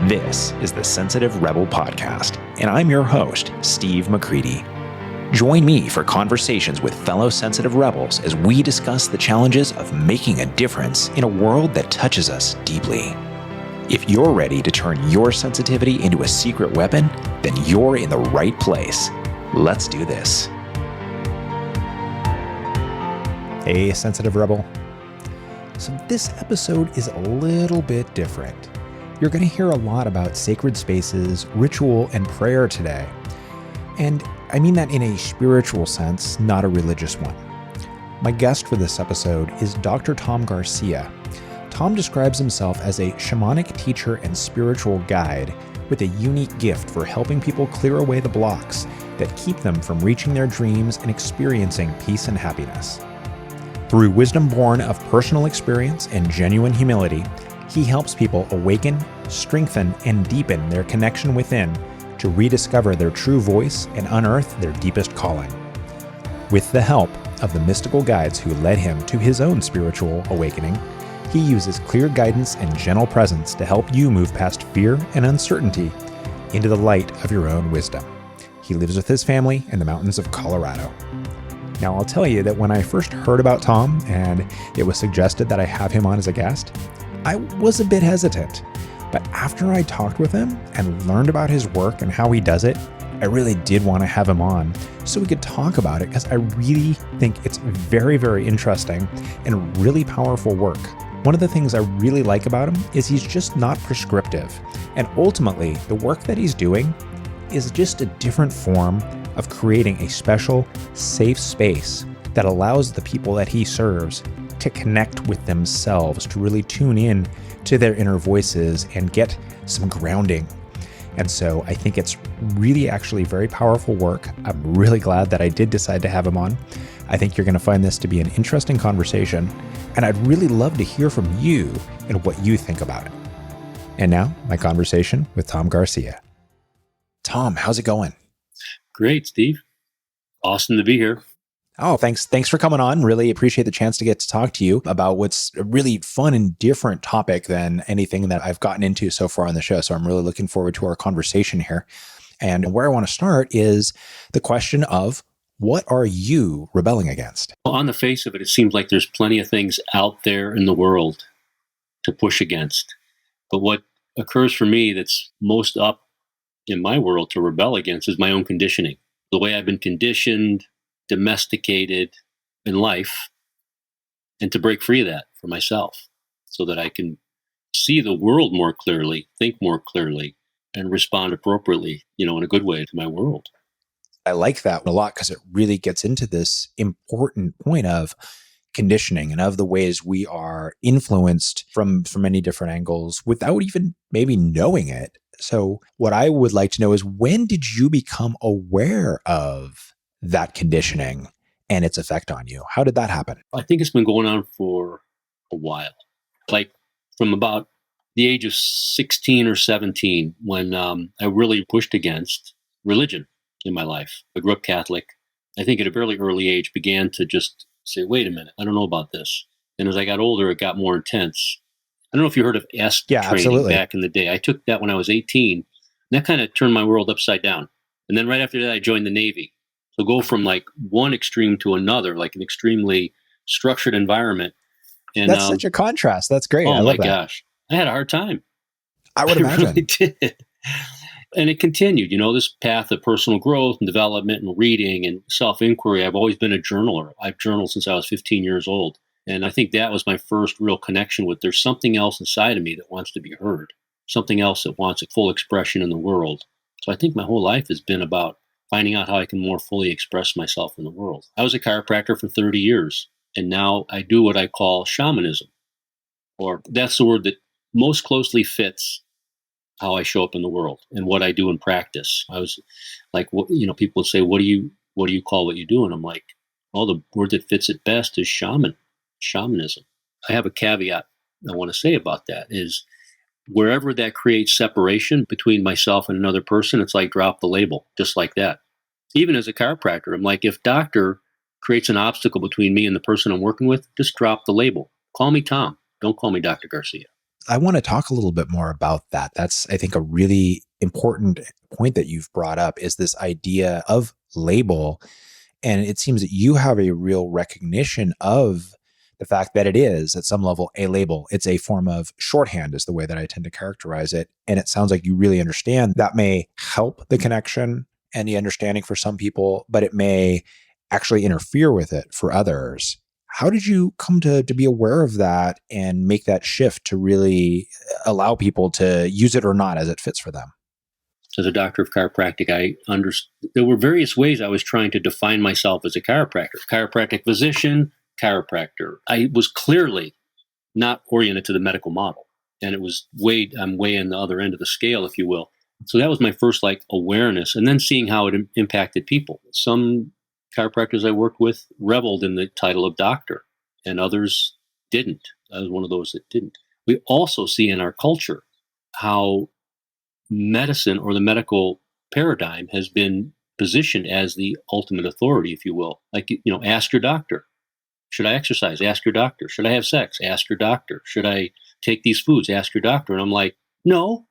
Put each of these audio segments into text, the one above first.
This is the Sensitive Rebel Podcast, and I'm your host, Steve McCready. Join me for conversations with fellow sensitive rebels as we discuss the challenges of making a difference in a world that touches us deeply. If you're ready to turn your sensitivity into a secret weapon, then you're in the right place. Let's do this. Hey, Sensitive Rebel. So this episode is a little bit different. You're going to hear a lot about sacred spaces, ritual, and prayer today. And I mean that in a spiritual sense, not a religious one. My guest for this episode is Dr. Tom Garcia. Tom describes himself as a shamanic teacher and spiritual guide with a unique gift for helping people clear away the blocks that keep them from reaching their dreams and experiencing peace and happiness. Through wisdom born of personal experience and genuine humility, he helps people awaken, strengthen, and deepen their connection within to rediscover their true voice and unearth their deepest calling. With the help of the mystical guides who led him to his own spiritual awakening, he uses clear guidance and gentle presence to help you move past fear and uncertainty into the light of your own wisdom. He lives with his family in the mountains of Colorado. Now, I'll tell you that when I first heard about Tom and it was suggested that I have him on as a guest, I was a bit hesitant. But after I talked with him and learned about his work and how he does it, I really did want to have him on so we could talk about it, because I really think it's very, very interesting and really powerful work. One of the things I really like about him is he's just not prescriptive. And ultimately, the work that he's doing is just a different form of creating a special, safe space that allows the people that he serves to connect with themselves, to really tune in to their inner voices and get some grounding. And so I think it's really actually very powerful work. I'm really glad that I did decide to have him on. I think you're going to find this to be an interesting conversation, and I'd really love to hear from you and what you think about it. And now, my conversation with Tom Garcia. Tom, how's it going? Great, Steve. Awesome to be here. Oh, thanks for coming on. Really appreciate the chance to get to talk to you about what's a really fun and different topic than anything that I've gotten into so far on the show. So I'm really looking forward to our conversation here. And where I want to start is the question of, what are you rebelling against? Well, on the face of it, it seems like there's plenty of things out there in the world to push against. But what occurs for me that's most up in my world to rebel against is my own conditioning. The way I've been conditioned, domesticated in life, and to break free of that for myself so that I can see the world more clearly, think more clearly, and respond appropriately, in a good way to my world. I like that a lot because it really gets into this important point of conditioning and of the ways we are influenced from many different angles without even maybe knowing it. So what I would like to know is, when did you become aware of that conditioning and its effect on you? How did that happen? I think it's been going on for a while, like from about the age of 16 or 17, when I really pushed against religion in my life. I grew up Catholic. I think at a fairly early age began to just say, wait a minute, I don't know about this. And as I got older, it got more intense. I don't know if you heard of training absolutely. Back in the day. I took that when I was 18, and that kind of turned my world upside down. And then right after that, I joined the Navy. So go from like one extreme to another, like an extremely structured environment. And that's such a contrast. That's great. I love that. Gosh, I had a hard time. I would imagine. I really did. And it continued, this path of personal growth and development and reading and self-inquiry. I've always been a journaler. I've journaled since I was 15 years old. And I think that was my first real connection with, there's something else inside of me that wants to be heard, something else that wants a full expression in the world. So I think my whole life has been about finding out how I can more fully express myself in the world. I was a chiropractor for 30 years, and now I do what I call shamanism, or that's the word that most closely fits how I show up in the world and what I do in practice. I was like, people would say, what do you call what you do? And I'm like, well, the word that fits it best is shamanism. I have a caveat I want to say about that is, wherever that creates separation between myself and another person, it's like drop the label, just like that. Even as a chiropractor, I'm like, if doctor creates an obstacle between me and the person I'm working with, just drop the label. Call me Tom. Don't call me Dr. Garcia. I want to talk a little bit more about that. That's, I think, a really important point that you've brought up is this idea of label. And it seems that you have a real recognition of the fact that it is, at some level, a label. It's a form of shorthand, is the way that I tend to characterize it. And it sounds like you really understand that may help the connection and the understanding for some people, but it may actually interfere with it for others. How did you come to be aware of that and make that shift to really allow people to use it or not as it fits for them? As a doctor of chiropractic, there were various ways I was trying to define myself as a chiropractic physician, chiropractor. I was clearly not oriented to the medical model, and I'm way in the other end of the scale, if you will. So that was my first awareness, and then seeing how it impacted people. Some chiropractors I worked with reveled in the title of doctor, and others didn't. I was one of those that didn't. We also see in our culture how medicine or the medical paradigm has been positioned as the ultimate authority, if you will. Ask your doctor. Should I exercise? Ask your doctor. Should I have sex? Ask your doctor. Should I take these foods? Ask your doctor. And I'm like, no,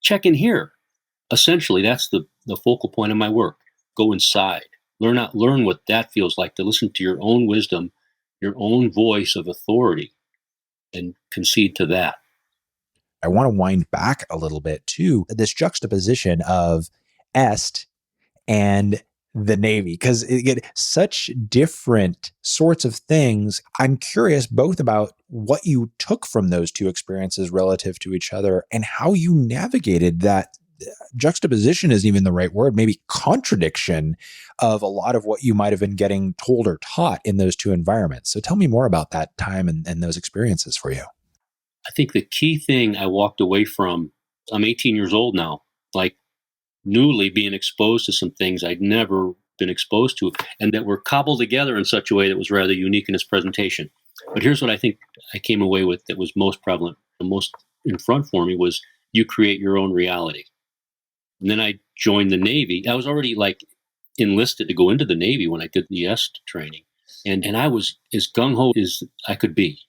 check in here. Essentially, that's the focal point of my work. Go inside. Learn what that feels like, to listen to your own wisdom, your own voice of authority, and concede to that. I want to wind back a little bit to this juxtaposition of est and the Navy, because it get such different sorts of things. I'm curious both about what you took from those two experiences relative to each other and how you navigated that juxtaposition isn't even the right word, maybe contradiction of a lot of what you might have been getting told or taught in those two environments. So tell me more about that time and those experiences for you. I think the key thing I walked away from, I'm 18 years old now, newly being exposed to some things I'd never been exposed to, and that were cobbled together in such a way that was rather unique in its presentation. But here's what I think I came away with that was most prevalent, the most in front for me, was you create your own reality. And then I joined the Navy. I was already enlisted to go into the Navy when I did the EST training. And I was as gung-ho as I could be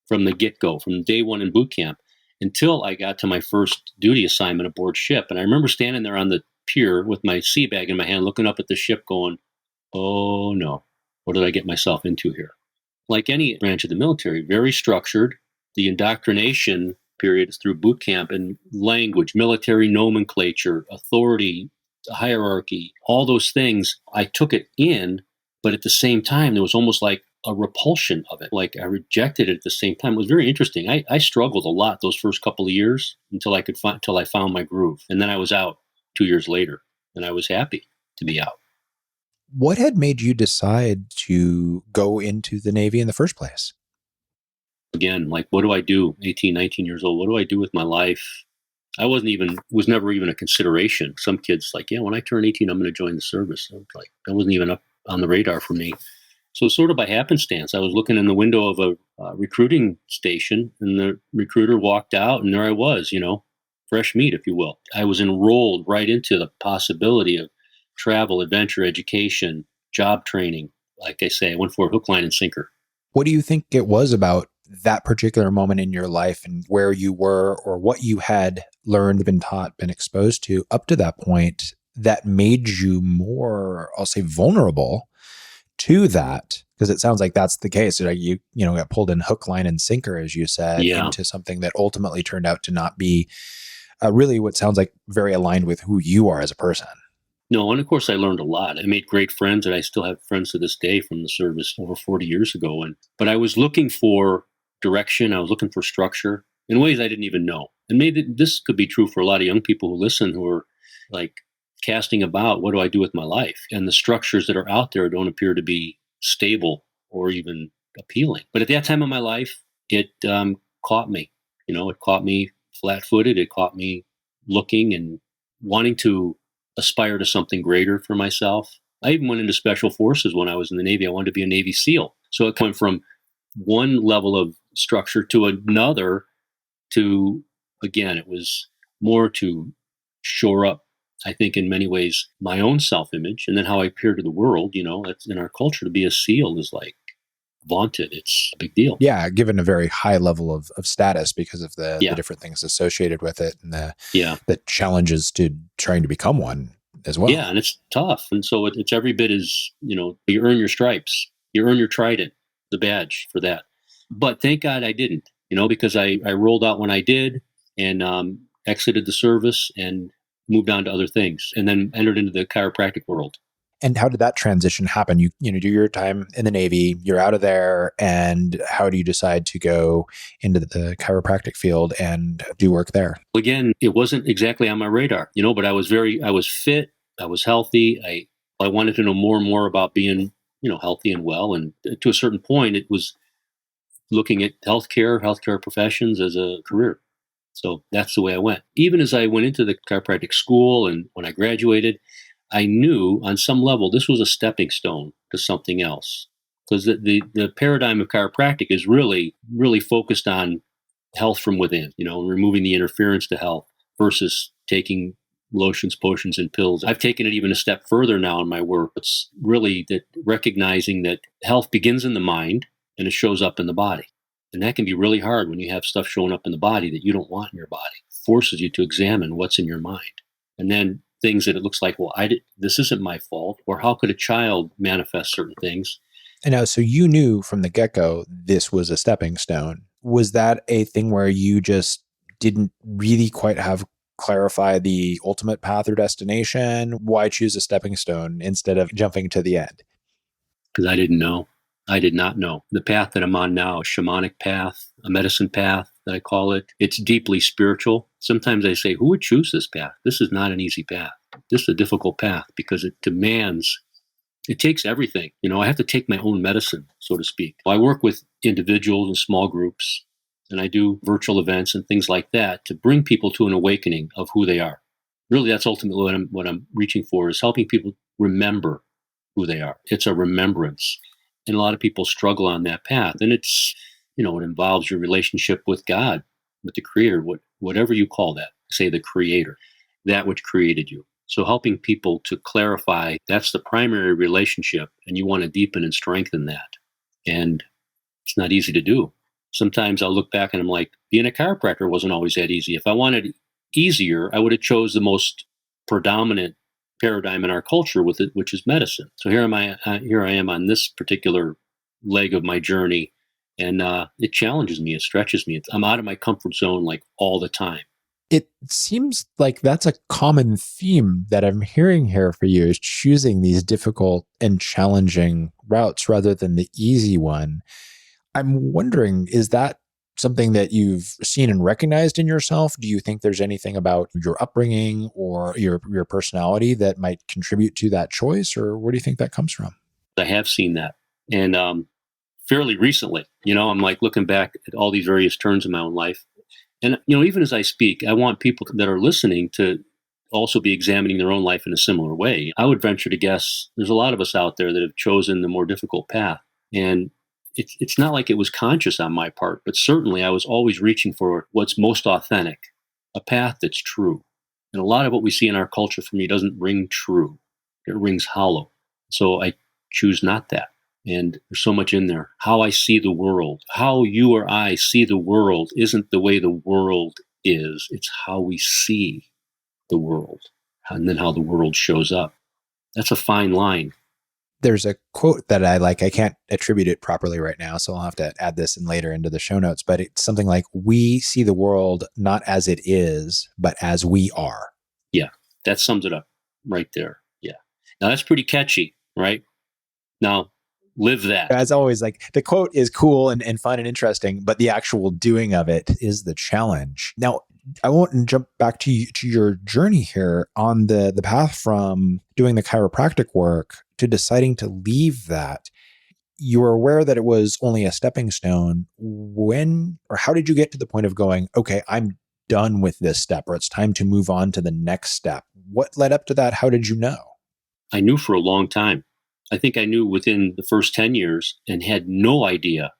from the get-go, from day one in boot camp, until I got to my first duty assignment aboard ship. And I remember standing there on the pier with my sea bag in my hand, looking up at the ship going, oh no, what did I get myself into here? Like any branch of the military, very structured. The indoctrination period is through boot camp, and language, military nomenclature, authority, hierarchy, all those things. I took it in, but at the same time, there was almost like a repulsion of it. I rejected it at the same time. It was very interesting. I struggled a lot those first couple of years until I found my groove. And then I was out 2 years later, and I was happy to be out. What had made you decide to go into the Navy in the first place? Again, what do I do? 18, 19 years old. What do I do with my life? Was never even a consideration. Some kids yeah, when I turn 18, I'm going to join the service. That wasn't even up on the radar for me. So sort of by happenstance, I was looking in the window of a recruiting station, and the recruiter walked out, and there I was, fresh meat, if you will. I was enrolled right into the possibility of travel, adventure, education, job training. Like I say, I went for a hook, line, and sinker. What do you think it was about that particular moment in your life and where you were, or what you had learned, been taught, been exposed to up to that point, that made you more, I'll say, vulnerable to that? Because it sounds like that's the case. You got pulled in hook, line, and sinker, as you said, into something that ultimately turned out to not be really what sounds like very aligned with who you are as a person. No, and of course I learned a lot. I made great friends, and I still have friends to this day from the service over 40 years ago. But I was looking for direction. I was looking for structure in ways I didn't even know. And maybe this could be true for a lot of young people who listen, who are casting about, what do I do with my life? And the structures that are out there don't appear to be stable or even appealing. But at that time of my life, it caught me. It caught me flat-footed. It caught me looking and wanting to aspire to something greater for myself. I even went into special forces when I was in the Navy. I wanted to be a Navy SEAL. So it went from one level of structure to another to, again, it was more to shore up, I think, in many ways, my own self-image, and then how I appear to the world. It's in our culture, to be a SEAL is vaunted. It's a big deal. Yeah, given a very high level of status because of the Yeah. different things associated with it and Yeah. the challenges to trying to become one as well. Yeah. And it's tough. And so it's every bit as, you earn your stripes, you earn your trident, the badge for that. But thank God I didn't, because I rolled out when I did and exited the service and moved on to other things and then entered into the chiropractic world. And how did that transition happen? You do your time in the Navy, you're out of there, and how do you decide to go into the chiropractic field and do work there? Again, it wasn't exactly on my radar, but I was fit, I was healthy. I wanted to know more and more about being, healthy and well. And to a certain point, it was looking at healthcare professions as a career. So that's the way I went. Even as I went into the chiropractic school and when I graduated, I knew on some level this was a stepping stone to something else. Because the paradigm of chiropractic is really, really focused on health from within, removing the interference to health versus taking lotions, potions, and pills. I've taken it even a step further now in my work. It's really that recognizing that health begins in the mind and it shows up in the body. And that can be really hard when you have stuff showing up in the body that you don't want in your body. It forces you to examine what's in your mind. And then things that it looks like, well, this isn't my fault, or how could a child manifest certain things? And now, so you knew from the get-go this was a stepping stone. Was that a thing where you just didn't really quite have clarify the ultimate path or destination? Why choose a stepping stone instead of jumping to the end? Because I didn't know. I did not know. The path that I'm on now, a shamanic path, a medicine path that I call it, it's deeply spiritual. Sometimes I say, who would choose this path? This is not an easy path. This is a difficult path because it takes everything. I have to take my own medicine, so to speak. I work with individuals and small groups, and I do virtual events and things like that to bring people to an awakening of who they are. Really, that's ultimately what I'm reaching for, is helping people remember who they are. It's a remembrance. And a lot of people struggle on that path. And it's, it involves your relationship with God, with the Creator, whatever you call that, say the Creator, that which created you. So helping people to clarify that's the primary relationship, and you want to deepen and strengthen that. And it's not easy to do. Sometimes I'll look back and I'm like, being a chiropractor wasn't always that easy. If I wanted easier, I would have chose the most predominant paradigm in our culture with it, which is medicine. So here I am on this particular leg of my journey, and it challenges me, it stretches me. I'm out of my comfort zone like all the time. It seems like that's a common theme that I'm hearing here for you, is choosing these difficult and challenging routes rather than the easy one. I'm wondering, is that something that you've seen and recognized in yourself? Do you think there's anything about your upbringing or your personality that might contribute to that choice? Or where do you think that comes from? I have seen that. And fairly recently, I'm like looking back at all these various turns in my own life. And, even as I speak, I want people that are listening to also be examining their own life in a similar way. I would venture to guess there's a lot of us out there that have chosen the more difficult path. And it's not like it was conscious on my part, but certainly I was always reaching for what's most authentic, a path that's true. And a lot of what we see in our culture for me doesn't ring true. It rings hollow. So I choose not that. And there's so much in there. How I see the world, how you or I see the world isn't the way the world is. It's how we see the world and then how the world shows up. That's a fine line. There's a quote that I like. I can't attribute it properly right now, so I'll have to add this in later into the show notes, but it's something like, we see the world not as it is, but as we are. Yeah, that sums it up right there. Yeah. Now that's pretty catchy, right? Now, live that. As always, like, the quote is cool and fun and interesting, but the actual doing of it is the challenge. Now, I won't jump back to your journey here on the path from doing the chiropractic work to deciding to leave that. You were aware that it was only a stepping stone. When or how did you get to the point of going, okay, I'm done with this step, or it's time to move on to the next step? What led up to that? How did you know? I knew for a long time. I think I knew within the first 10 years and had no idea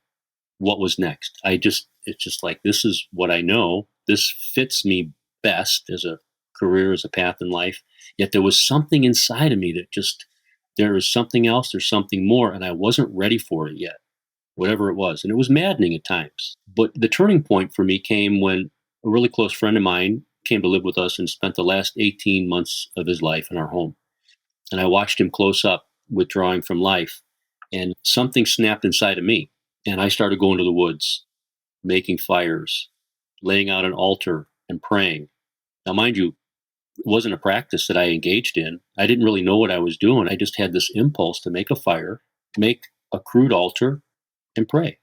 what was next. It's just like, this is what I know. This fits me best as a career, as a path in life. Yet there was something inside of me that there is something else, there's something more, and I wasn't ready for it yet. whatever it was. And it was maddening at times. But the turning point for me came when a really close friend of mine came to live with us and spent the last 18 months of his life in our home. And I watched him close up, withdrawing from life. And something snapped inside of me. And I started going to the woods, making fires, laying out an altar and praying. Now, mind you, it wasn't a practice that I engaged in. I didn't really know what I was doing. I just had this impulse to make a fire, make a crude altar, and pray.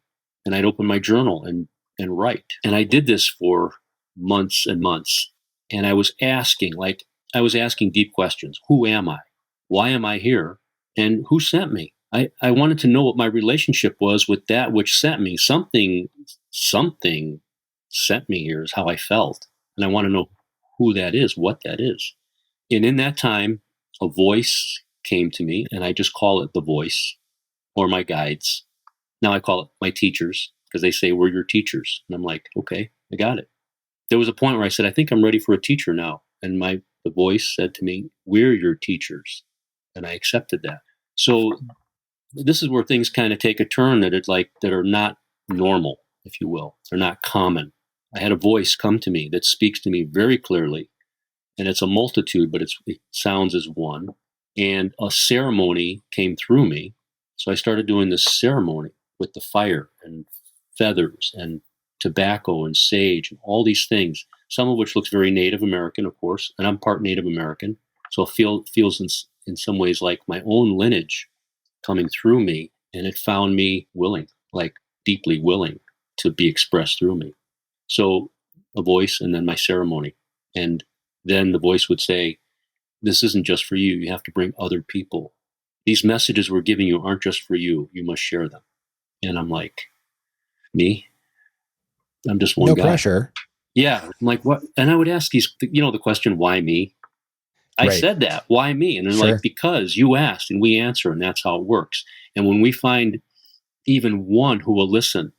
And I'd open my journal and write. And I did this for months and months. And I was asking deep questions. Who am I? Why am I here? And who sent me? I wanted to know what my relationship was with that which sent me. Something sent me here is how I felt. And I want to know who that is, what that is. And in that time, a voice came to me, and I just call it the voice or my guides. Now I call it my teachers because they say, we're your teachers. And I'm like, okay, I got it. There was a point where I said, I think I'm ready for a teacher now. And the voice said to me, we're your teachers. And I accepted that. So this is where things kind of take a turn that are not normal, if you will. They're not common. I had a voice come to me that speaks to me very clearly, and it's a multitude, but it sounds as one. And a ceremony came through me. So I started doing this ceremony with the fire and feathers and tobacco and sage and all these things, some of which looks very Native American, of course, and I'm part Native American. So it feels in some ways like my own lineage coming through me, and it found me willing, like deeply willing to be expressed through me. So a voice and then my ceremony. And then the voice would say, this isn't just for you. You have to bring other people. These messages we're giving you aren't just for you. You must share them. And I'm like, me? I'm just one guy. No pressure. Yeah. I'm like, what? And I would ask the question, why me? I Right. said that. Why me? And they're Sure. like, because you asked and we answer, and that's how it works. And when we find even one who will listen,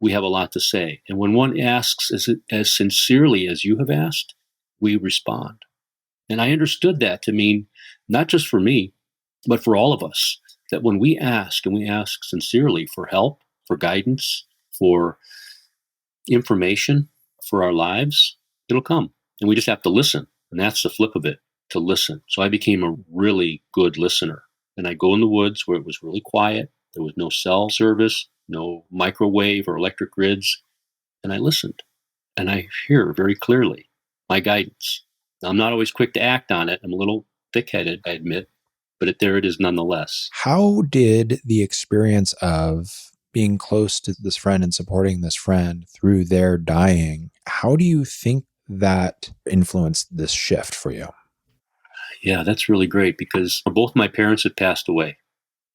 we have a lot to say. And when one asks as sincerely as you have asked, we respond. And I understood that to mean not just for me, but for all of us, that when we ask, and we ask sincerely for help, for guidance, for information for our lives, it'll come. And we just have to listen. And that's the flip of it, to listen. So I became a really good listener. And I go in the woods where it was really quiet. There was no cell service, no microwave or electric grids. And I listened. And I hear very clearly my guidance. Now, I'm not always quick to act on it. I'm a little thick-headed, I admit, but there it is nonetheless. How did the experience of being close to this friend and supporting this friend through their dying, how do you think that influenced this shift for you? Yeah, that's really great because both my parents had passed away,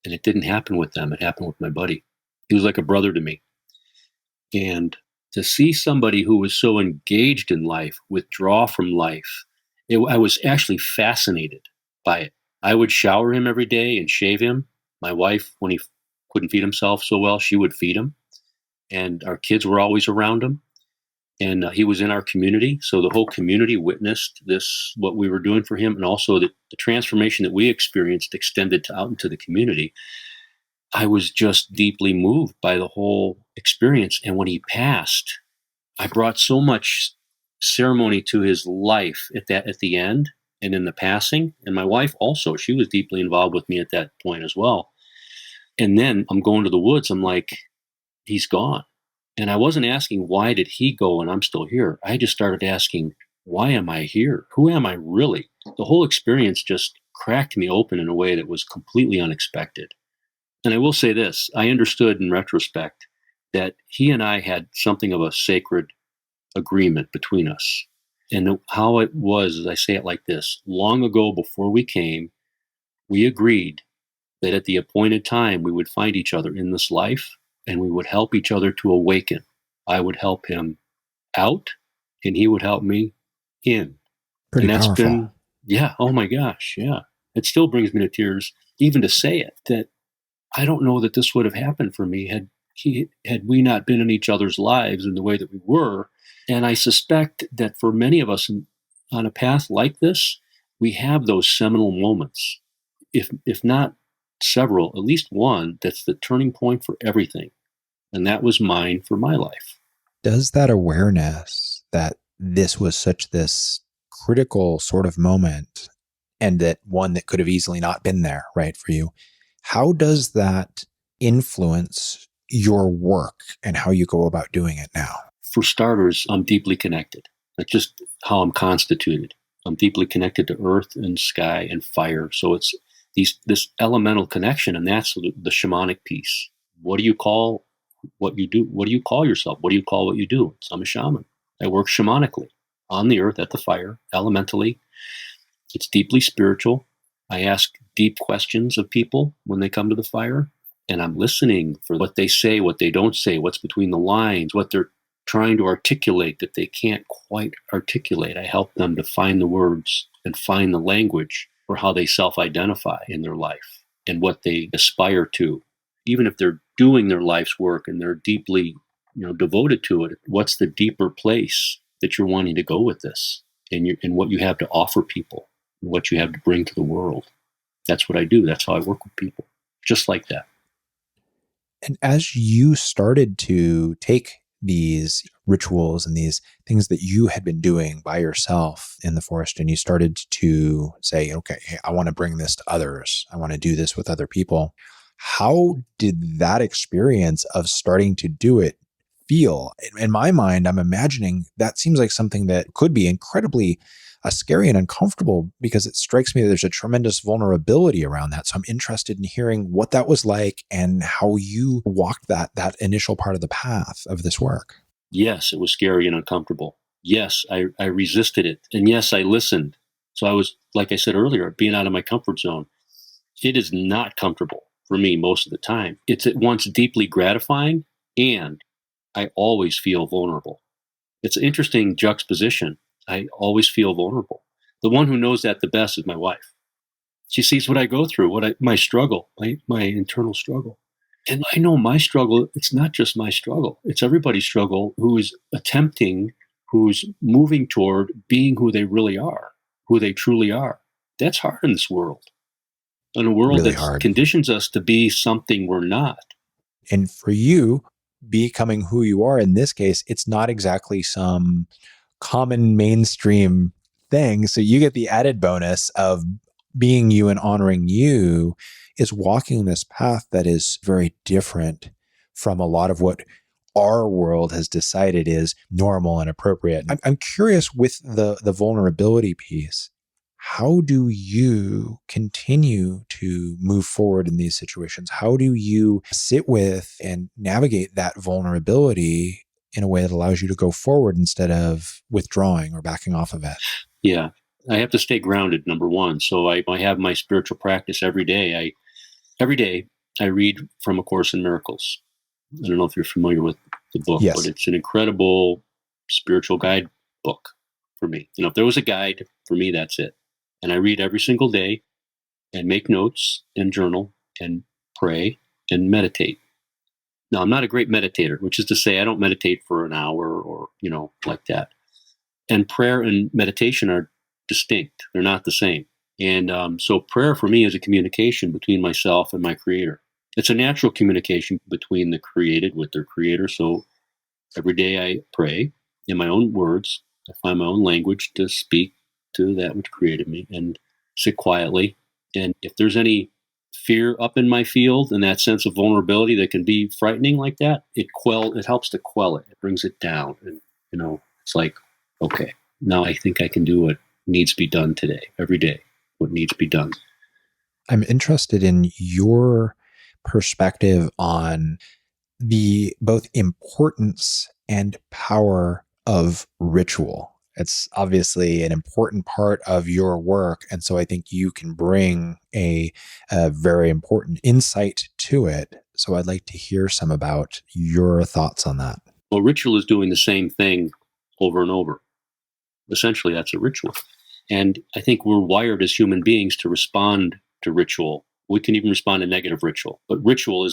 and it didn't happen with them. It happened with my buddy. He was like a brother to me. And to see somebody who was so engaged in life withdraw from life, I was actually fascinated by it. I would shower him every day and shave him. My wife, when he couldn't feed himself so well, she would feed him. And our kids were always around him. And he was in our community. So the whole community witnessed what we were doing for him. And also the transformation that we experienced extended out into the community. I was just deeply moved by the whole experience. And when he passed, I brought so much ceremony to his life at the end and in the passing. And my wife also, she was deeply involved with me at that point as well. And then I'm going to the woods. I'm like, he's gone. And I wasn't asking, why did he go and I'm still here? I just started asking, why am I here? Who am I really? The whole experience just cracked me open in a way that was completely unexpected. And I will say this, I understood in retrospect that he and I had something of a sacred agreement between us. And how it was, as I say it like this, long ago before we came, we agreed that at the appointed time we would find each other in this life and we would help each other to awaken. I would help him out and he would help me in. Pretty and that's powerful. been, yeah, oh my gosh, yeah. It still brings me to tears, even to say it, that I don't know that this would have happened for me had we not been in each other's lives in the way that we were. And I suspect that for many of us on a path like this, we have those seminal moments, if not several, at least one, that's the turning point for everything. And that was mine for my life. Does that awareness that this was such this critical sort of moment, and that one that could have easily not been there, right, for you, how does that influence your work and how you go about doing it now? For starters, I'm deeply connected. That's just how I'm constituted. I'm deeply connected to earth and sky and fire. So it's this elemental connection, and that's the shamanic piece. What do you call what you do? What do you call yourself? What do you call what you do? So I'm a shaman. I work shamanically on the earth, at the fire, elementally. It's deeply spiritual. I ask deep questions of people when they come to the fire, and I'm listening for what they say, what they don't say, what's between the lines, what they're trying to articulate that they can't quite articulate. I help them to find the words and find the language for how they self-identify in their life and what they aspire to. Even if they're doing their life's work and they're deeply, devoted to it, what's the deeper place that you're wanting to go with this, and what you have to offer people, and what you have to bring to the world. That's what I do. That's how I work with people, just like that. And as you started to take these rituals and these things that you had been doing by yourself in the forest, and you started to say, okay, hey, I want to bring this to others, I want to do this with other people, how did that experience of starting to do it feel? In my mind, I'm imagining that seems like something that could be incredibly scary and uncomfortable, because it strikes me that there's a tremendous vulnerability around that. So I'm interested in hearing what that was like and how you walked that initial part of the path of this work. Yes, it was scary and uncomfortable. Yes, I resisted it. And yes, I listened. So I was, like I said earlier, being out of my comfort zone. It is not comfortable for me most of the time. It's at once deeply gratifying, and I always feel vulnerable. It's an interesting juxtaposition. I always feel vulnerable. The one who knows that the best is my wife. She sees what I go through, my struggle, my internal struggle. And I know my struggle, it's not just my struggle. It's everybody's struggle who is attempting, who's moving toward being who they really are, who they truly are. That's hard in this world. In a world Really that hard. conditions us to be something we're not. And for you, becoming who you are in this case, it's not exactly some common mainstream thing. So you get the added bonus of being you and honoring you is walking this path that is very different from a lot of what our world has decided is normal and appropriate. I'm curious with the vulnerability piece. How do you continue to move forward in these situations? How do you sit with and navigate that vulnerability in a way that allows you to go forward instead of withdrawing or backing off of it? Yeah, I have to stay grounded, number one. So I have my spiritual practice every day. Every day I read from A Course in Miracles. I don't know if you're familiar with the book, Yes. but it's an incredible spiritual guide book for me. If there was a guide, for me, that's it. And I read every single day and make notes and journal and pray and meditate. Now, I'm not a great meditator, which is to say I don't meditate for an hour or, like that. And prayer and meditation are distinct. They're not the same. And so prayer for me is a communication between myself and my creator. It's a natural communication between the created with their creator. So every day I pray in my own words. I find my own language to speak to that which created me and sit quietly. And if there's any fear up in my field and that sense of vulnerability that can be frightening like that, it helps to quell it. It brings it down. And, it's like, okay, now I think I can do what needs to be done today, every day, what needs to be done. I'm interested in your perspective on the both importance and power of ritual. It's obviously an important part of your work. And so I think you can bring a very important insight to it. So I'd like to hear some about your thoughts on that. Well, ritual is doing the same thing over and over. Essentially, that's a ritual. And I think we're wired as human beings to respond to ritual. We can even respond to negative ritual. But ritual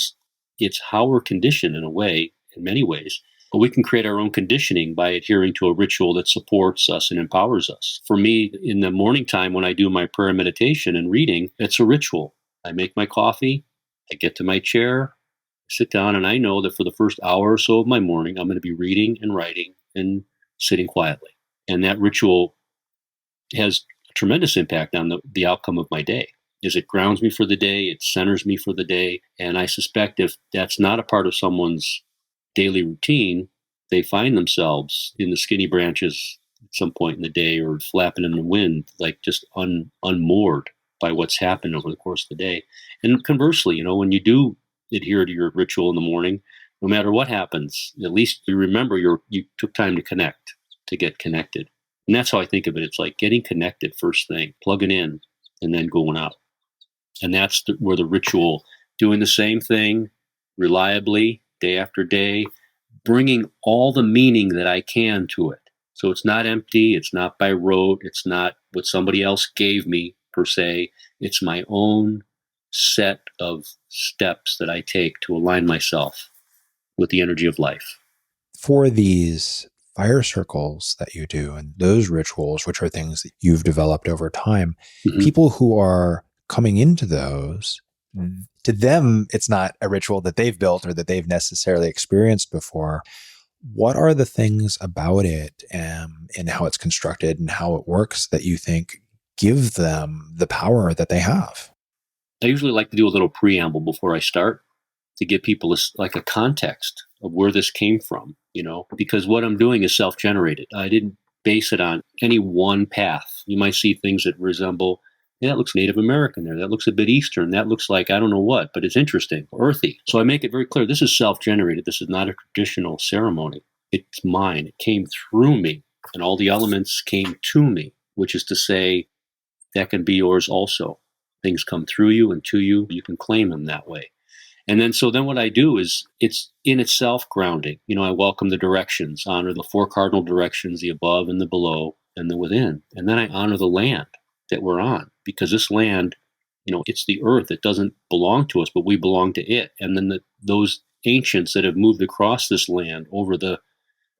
it's how we're conditioned in a way, in many ways. But we can create our own conditioning by adhering to a ritual that supports us and empowers us. For me, in the morning time when I do my prayer and meditation and reading, it's a ritual. I make my coffee, I get to my chair, Sit down, and I know that for the first hour or so of my morning, I'm going to be reading and writing and sitting quietly. And that ritual has a tremendous impact on the outcome of my day. Is it grounds me for the day, it centers me for the day. And I suspect if that's not a part of someone's daily routine, they find themselves in the skinny branches at some point in the day, or flapping in the wind, like just unmoored by what's happened over the course of the day. And conversely, when you do adhere to your ritual in the morning, no matter what happens, at least you remember you took time to connect, to get connected. And that's how I think of it. It's like getting connected first thing, plugging in, and then going out. And that's where the ritual, doing the same thing reliably, day after day, bringing all the meaning that I can to it. So it's not empty. It's not by rote. It's not what somebody else gave me, per se. It's my own set of steps that I take to align myself with the energy of life. For these fire circles that you do and those rituals, which are things that you've developed over time, people who are coming into those, to them, it's not a ritual that they've built or that they've necessarily experienced before. What are the things about it and how it's constructed and how it works that you think give them the power that they have? I usually like to do a little preamble before I start to give people a context of where this came from, because what I'm doing is self-generated. I didn't base it on any one path. You might see things that resemble, that looks Native American there. That looks a bit Eastern. That looks like I don't know what, but it's interesting, earthy. So I make it very clear. This is self-generated. This is not a traditional ceremony. It's mine. It came through me, and all the elements came to me, which is to say that can be yours also. Things come through you and to you. You can claim them that way. And then what I do is it's in itself grounding. I welcome the directions, honor the 4 cardinal directions, the above and the below and the within. And then I honor the land that we're on, because this land, it's the earth. It doesn't belong to us, but we belong to it. And then those ancients that have moved across this land over the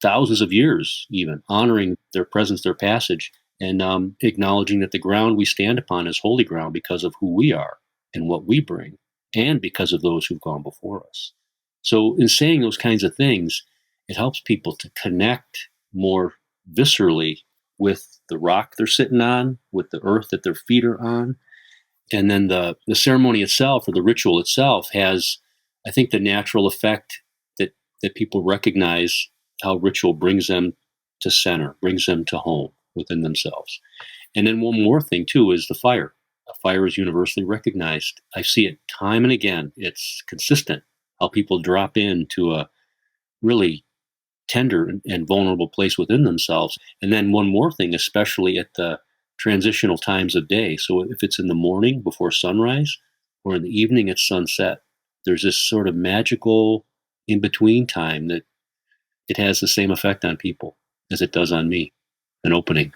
thousands of years, even honoring their presence, their passage, and acknowledging that the ground we stand upon is holy ground because of who we are and what we bring, and because of those who've gone before us. So in saying those kinds of things, it helps people to connect more viscerally with the rock they're sitting on, with the earth that their feet are on. And then the ceremony itself, or the ritual itself, has, I think, the natural effect that people recognize how ritual brings them to center, brings them to home within themselves. And then one more thing, too, is the fire. Fire is universally recognized. I see it time and again. It's consistent how people drop into a really tender and vulnerable place within themselves. And then one more thing, especially at the transitional times of day. So if it's in the morning before sunrise or in the evening at sunset, there's this sort of magical in-between time that it has the same effect on people as it does on me, an opening.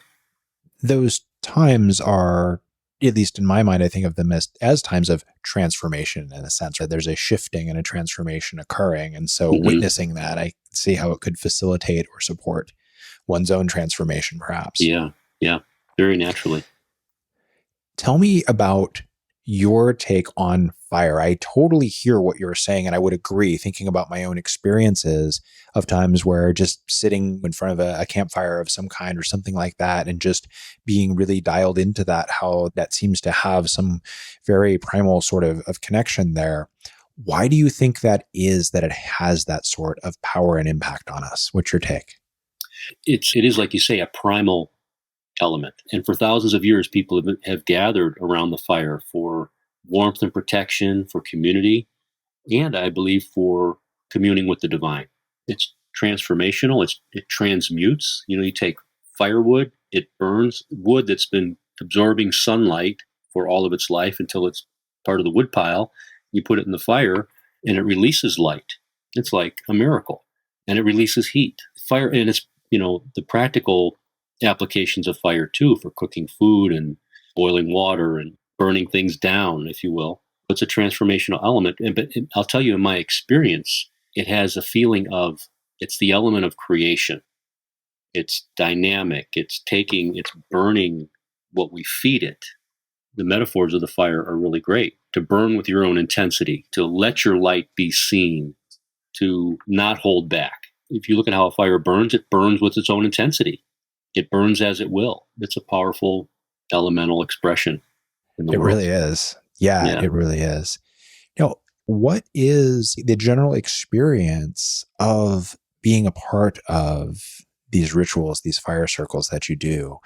Those times are, at least in my mind, I think of them as times of transformation in a sense, right? There's a shifting and a transformation occurring. And so witnessing that, I see how it could facilitate or support one's own transformation, perhaps. Yeah, very naturally. Tell me about your take on fire. I totally hear what you're saying, and I would agree, thinking about my own experiences of times where just sitting in front of a campfire of some kind or something like that, and just being really dialed into that, how that seems to have some very primal sort of connection there. Why do you think that is, that it has that sort of power and impact on us? What's your take? It is, like you say, a primal element. And for thousands of years, people have gathered around the fire for warmth and protection, for community, and I believe for communing with the divine. It's transformational. It transmutes. You take firewood, it burns wood that's been absorbing sunlight for all of its life until it's part of the wood pile. You put it in the fire and it releases light. It's like a miracle. And it releases heat. Fire, and it's, the practical applications of fire too, for cooking food and boiling water and burning things down, if you will. It's a transformational element. But I'll tell you, in my experience, it has a feeling of, it's the element of creation. It's dynamic. It's burning what we feed it, the metaphors of the fire are really great. To burn with your own intensity, to let your light be seen, to not hold back. If you look at how a fire burns, it burns with its own intensity. It burns as it will. It's a powerful elemental expression in the It world. really is. Yeah, Yeah. it really is. What is the general experience of being a part of these rituals, these fire circles that you do?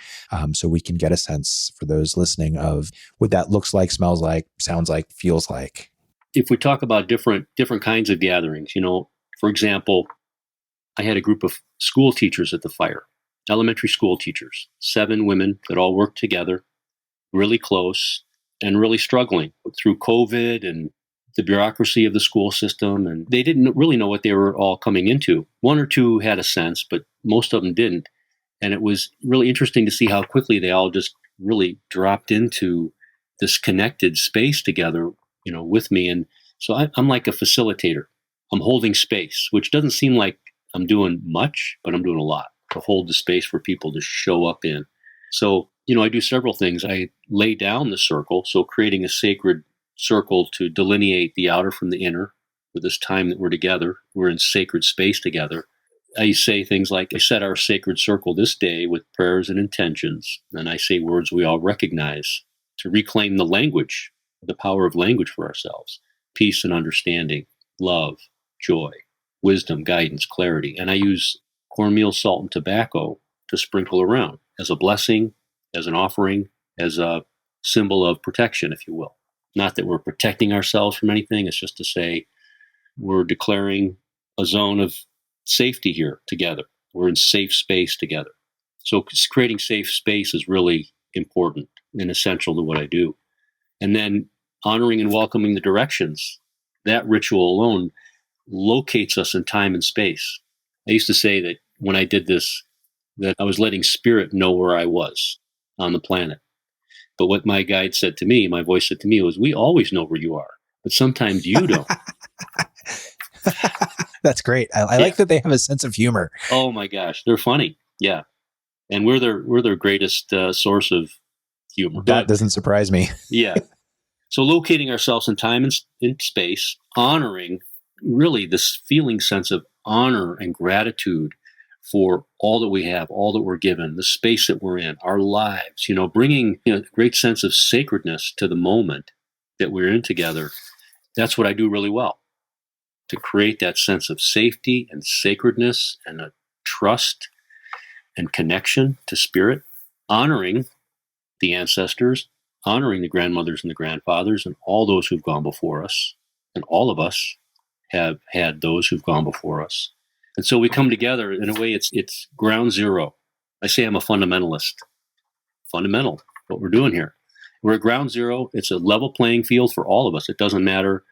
So we can get a sense for those listening of what that looks like, smells like, sounds like, feels like. If we talk about different kinds of gatherings, for example, I had a group of school teachers at the fire, elementary school teachers, 7 women that all worked together, really close and really struggling through COVID and the bureaucracy of the school system. And they didn't really know what they were all coming into. 1 or 2 had a sense, but most of them didn't. And it was really interesting to see how quickly they all just really dropped into this connected space together, with me. And so I'm like a facilitator. I'm holding space, which doesn't seem like I'm doing much, but I'm doing a lot to hold the space for people to show up in. So, I do several things. I lay down the circle, so creating a sacred circle to delineate the outer from the inner. For this time that we're together, we're in sacred space together. I say things like, I set our sacred circle this day with prayers and intentions. And I say words we all recognize to reclaim the language, the power of language for ourselves, peace and understanding, love, joy, wisdom, guidance, clarity. And I use cornmeal, salt, and tobacco to sprinkle around as a blessing, as an offering, as a symbol of protection, if you will. Not that we're protecting ourselves from anything. It's just to say we're declaring a zone of safety here together. We're in safe space together. So creating safe space is really important and essential to what I do. And then honoring and welcoming the directions. That ritual alone locates us in time and space. I used to say that when I did this, that I was letting spirit know where I was on the planet. But what my guide said to me, my voice said to me was, we always know where you are, but sometimes you don't. That's great. I like that they have a sense of humor. Oh my gosh, they're funny. Yeah. And we're their greatest source of humor. That doesn't surprise me. Yeah. So locating ourselves in time and in space, honoring really this feeling sense of honor and gratitude for all that we have, all that we're given, the space that we're in, our lives, bringing a great sense of sacredness to the moment that we're in together. That's what I do really well, to create that sense of safety and sacredness and a trust and connection to spirit, honoring the ancestors, honoring the grandmothers and the grandfathers and all those who've gone before us. And all of us have had those who've gone before us. And so we come together in a way, it's ground zero. I say I'm a fundamentalist. Fundamental, what we're doing here. We're at ground zero. It's a level playing field for all of us. It doesn't matter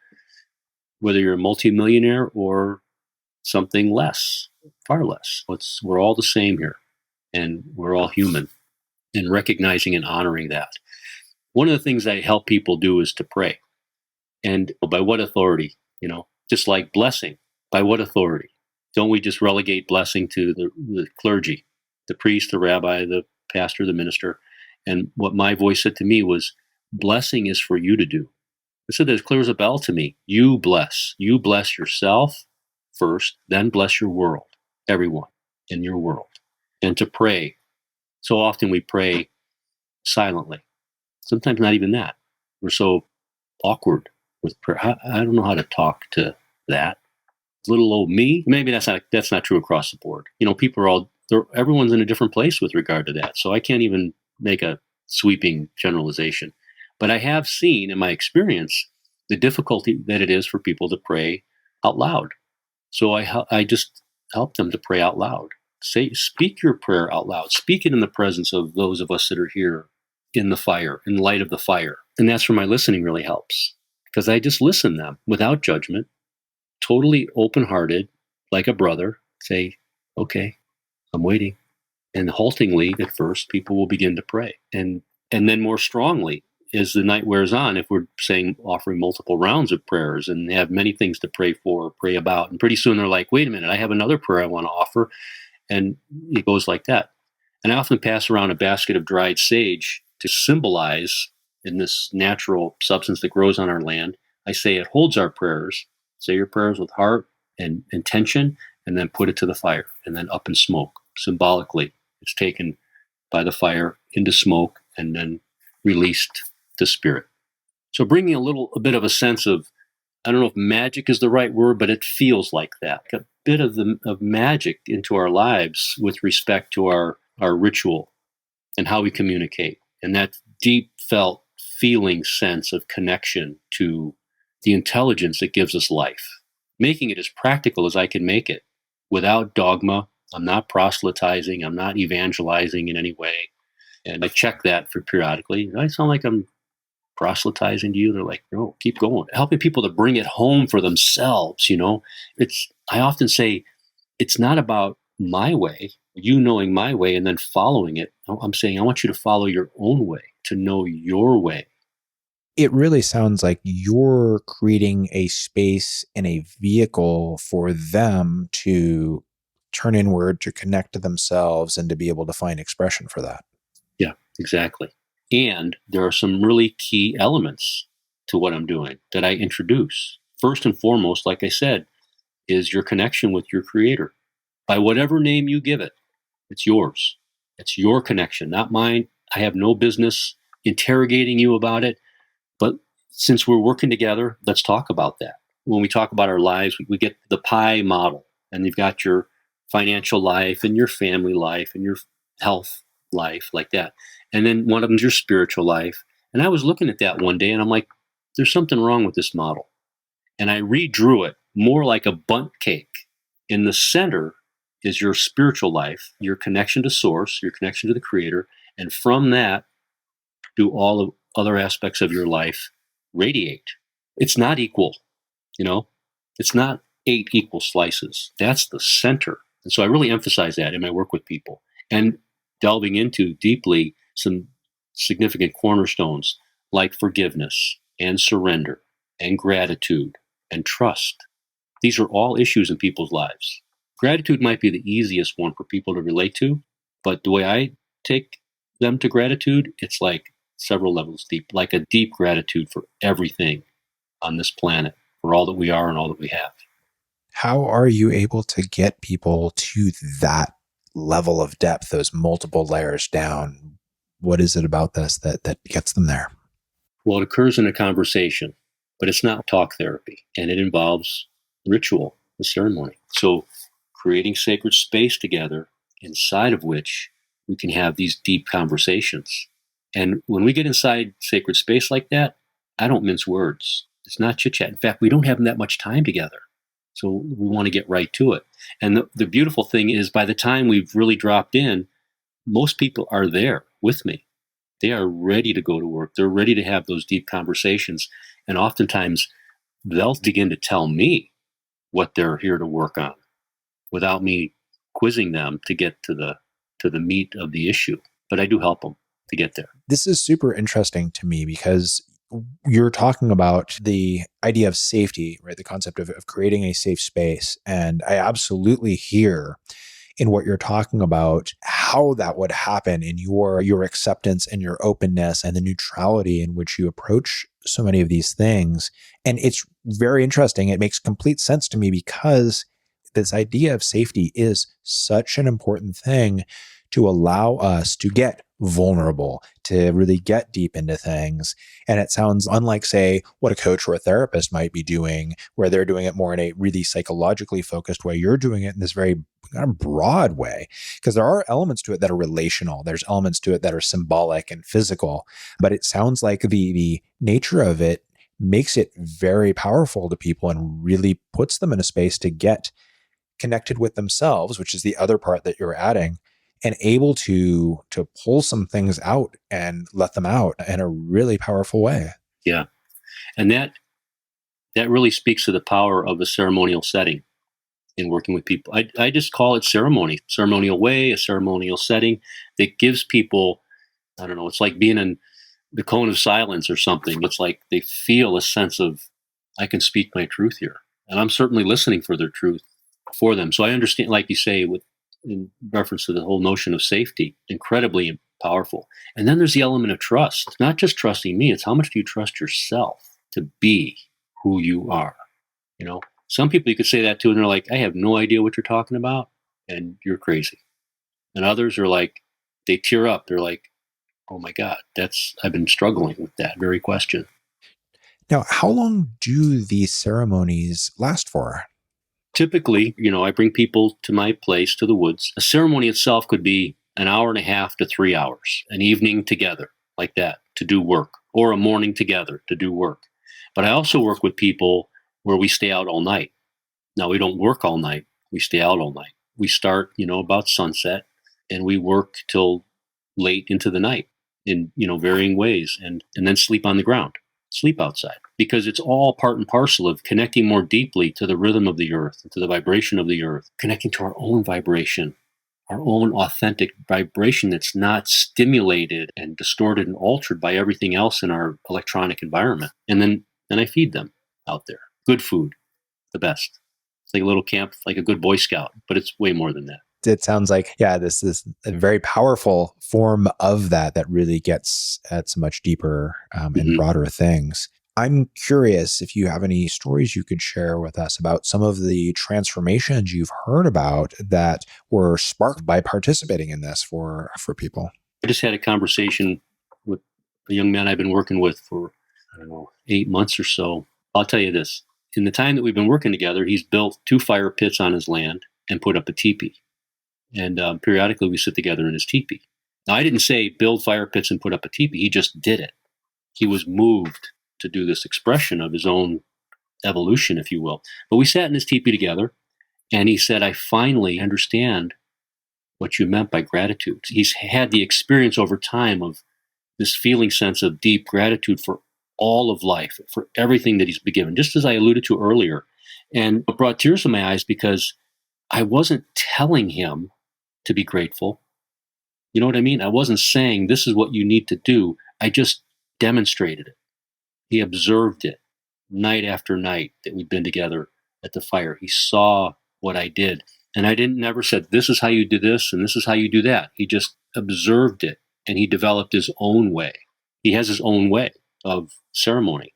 whether you're a multimillionaire or something less, far less. We're all the same here, and we're all human, and recognizing and honoring that. One of the things I help people do is to pray. And by what authority? Just like blessing, by what authority? Don't we just relegate blessing to the clergy, the priest, the rabbi, the pastor, the minister? And what my voice said to me was, blessing is for you to do. It said as clear as a bell to me, you bless. You bless yourself first, then bless your world, everyone in your world. And to pray. So often we pray silently. Sometimes not even that. We're so awkward with prayer. I don't know how to talk to that. Little old me. Maybe that's not true across the board. People are everyone's in a different place with regard to that. So I can't even make a sweeping generalization. But I have seen in my experience the difficulty that it is for people to pray out loud. So I just help them to pray out loud. Speak your prayer out loud. Speak it in the presence of those of us that are here in the fire, in light of the fire. And that's where my listening really helps, because I just listen to them without judgment, totally open-hearted, like a brother, say, okay, I'm waiting. And haltingly at first, people will begin to pray. And then more strongly as the night wears on, if we're offering multiple rounds of prayers and have many things to pray for, pray about. And pretty soon they're like, wait a minute, I have another prayer I want to offer. And it goes like that. And I often pass around a basket of dried sage to symbolize in this natural substance that grows on our land. I say it holds our prayers. Say your prayers with heart and intention, and then put it to the fire, and then up in smoke. Symbolically, it's taken by the fire into smoke and then released to spirit. So bringing a bit of a sense of, I don't know if magic is the right word, but it feels like that. A bit of magic into our lives with respect to our ritual and how we communicate. And that deep felt feeling sense of connection to the intelligence that gives us life. Making it as practical as I can make it without dogma. I'm not proselytizing. I'm not evangelizing in any way. And I check that for periodically. Do I sound like I'm proselytizing to you? They're like, no, keep going. Helping people to bring it home for themselves, I often say, it's not about my way, you knowing my way and then following it. I'm saying, I want you to follow your own way, to know your way. It really sounds like you're creating a space and a vehicle for them to turn inward, to connect to themselves, and to be able to find expression for that. Yeah, exactly. And there are some really key elements to what I'm doing that I introduce. First and foremost, like I said, is your connection with your creator. By whatever name you give it, it's yours. It's your connection, not mine. I have no business interrogating you about it. But since we're working together, let's talk about that. When we talk about our lives, we get the pie model, and you've got your financial life and your family life and your health life, like that. And then one of them's your spiritual life. And I was looking at that one day and I'm like, there's something wrong with this model. And I redrew it more like a bundt cake. In the center is your spiritual life, your connection to source, your connection to the creator. And from that, do all of other aspects of your life radiate. It's not equal, it's not 8 equal slices. That's the center. And so I really emphasize that in my work with people, and delving into deeply some significant cornerstones like forgiveness and surrender and gratitude and trust. These are all issues in people's lives. Gratitude might be the easiest one for people to relate to, but the way I take them to gratitude, it's like several levels deep, like a deep gratitude for everything on this planet, for all that we are and all that we have. How are you able to get people to that level of depth, those multiple layers down? What is it about this that gets them there? Well, it occurs in a conversation, but it's not talk therapy, and it involves ritual, the ceremony. So creating sacred space together, inside of which we can have these deep conversations. And when we get inside sacred space like that, I don't mince words. It's not chit chat. In fact, we don't have that much time together. So we want to get right to it. And the beautiful thing is, by the time we've really dropped in, most people are there with me. They are ready to go to work. They're ready to have those deep conversations. And oftentimes they'll begin to tell me what they're here to work on without me quizzing them to get to the meat of the issue. But I do help them to get there. This is super interesting to me because you're talking about the idea of safety, right? The concept of creating a safe space. And I absolutely hear in what you're talking about how that would happen in your acceptance and your openness and the neutrality in which you approach so many of these things. And it's very interesting. It makes complete sense to me because this idea of safety is such an important thing to allow us to get vulnerable, to really get deep into things. And it sounds unlike, say, what a coach or a therapist might be doing, where they're doing it more in a really psychologically focused way. You're doing it in this very kind of broad way, because there are elements to it that are relational. There's elements to it that are symbolic and physical, but it sounds like the nature of it makes it very powerful to people and really puts them in a space to get connected with themselves, which is the other part that you're adding, and able to pull some things out and let them out in a really powerful way. Yeah. And that really speaks to the power of a ceremonial setting in working with people. I just call it ceremonial way, a ceremonial setting that gives people, I don't know, it's like being in the cone of silence or something. It's like they feel a sense of, I can speak my truth here. And I'm certainly listening for their truth for them. So I understand, like you say, in reference to the whole notion of safety, incredibly Powerful. And then there's the element of trust. It's not just trusting me, it's how much do you trust yourself to be who you are? You know, some people you could say that to, and they're like, I have no idea what you're talking about, and you're crazy. And others are like, they tear up. They're like, oh my God, I've been struggling with that very question. Now, how long do these ceremonies last for? Typically, I bring people to my place, to the woods. A ceremony itself could be an hour and a half to 3 hours, an evening together like that to do work, or a morning together to do work. But I also work with people where we stay out all night. Now, we don't work all night. We stay out all night. We start, about sunset, and we work till late into the night in, varying ways, and then sleep on the ground, sleep outside, because it's all part and parcel of connecting more deeply to the rhythm of the earth, to the vibration of the earth, connecting to our own vibration, our own authentic vibration that's not stimulated and distorted and altered by everything else in our electronic environment. And then I feed them out there. Good food, the best. It's like a little camp, like a good Boy Scout, but it's way more than that. It sounds like, this is a very powerful form of that really gets at some much deeper and broader things. I'm curious if you have any stories you could share with us about some of the transformations you've heard about that were sparked by participating in this for people. I just had a conversation with a young man I've been working with for, 8 months or so. I'll tell you this. In the time that we've been working together, he's built 2 fire pits on his land and put up a teepee. And periodically we sit together in his teepee. Now, I didn't say build fire pits and put up a teepee. He just did it. He was moved to do this expression of his own evolution, if you will. But we sat in his teepee together, and he said, I finally understand what you meant by gratitude. He's had the experience over time of this feeling sense of deep gratitude for all of life, for everything that he's been given, just as I alluded to earlier. And it brought tears to my eyes because I wasn't telling him to be grateful. You know what I mean? I wasn't saying this is what you need to do. I just demonstrated it. He observed it night after night that we'd been together at the fire. He saw what I did. And I never said, this is how you do this and this is how you do that. He just observed it, and he developed his own way. He has his own way of ceremony.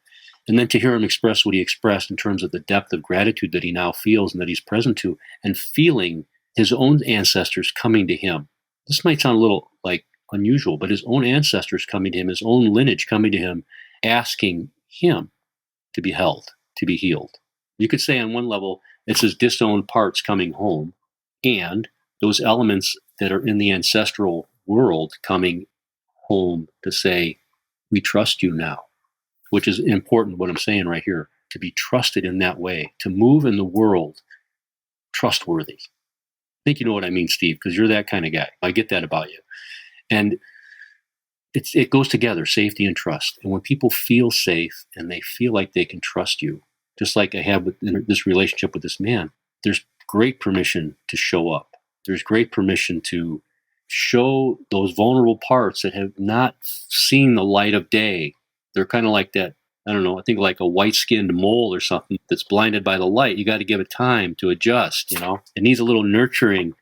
And then to hear him express what he expressed in terms of the depth of gratitude that he now feels and that he's present to, and feeling his own ancestors coming to him. This might sound a little like unusual, but his own ancestors coming to him, his own lineage coming to him, asking him to be held, to be healed. You could say on one level, it's his disowned parts coming home, and those elements that are in the ancestral world coming home to say, we trust you now, which is important, what I'm saying right here, to be trusted in that way, to move in the world trustworthy. I think you know what I mean, Steve, because you're that kind of guy. I get that about you. And it goes together, safety and trust. And when people feel safe and they feel like they can trust you, just like I have with this relationship with this man, there's great permission to show up. There's great permission to show those vulnerable parts that have not seen the light of day. They're kind of like that, I don't know, I think like a white-skinned mole or something that's blinded by the light. You got to give it time to adjust, It needs a little nurturing.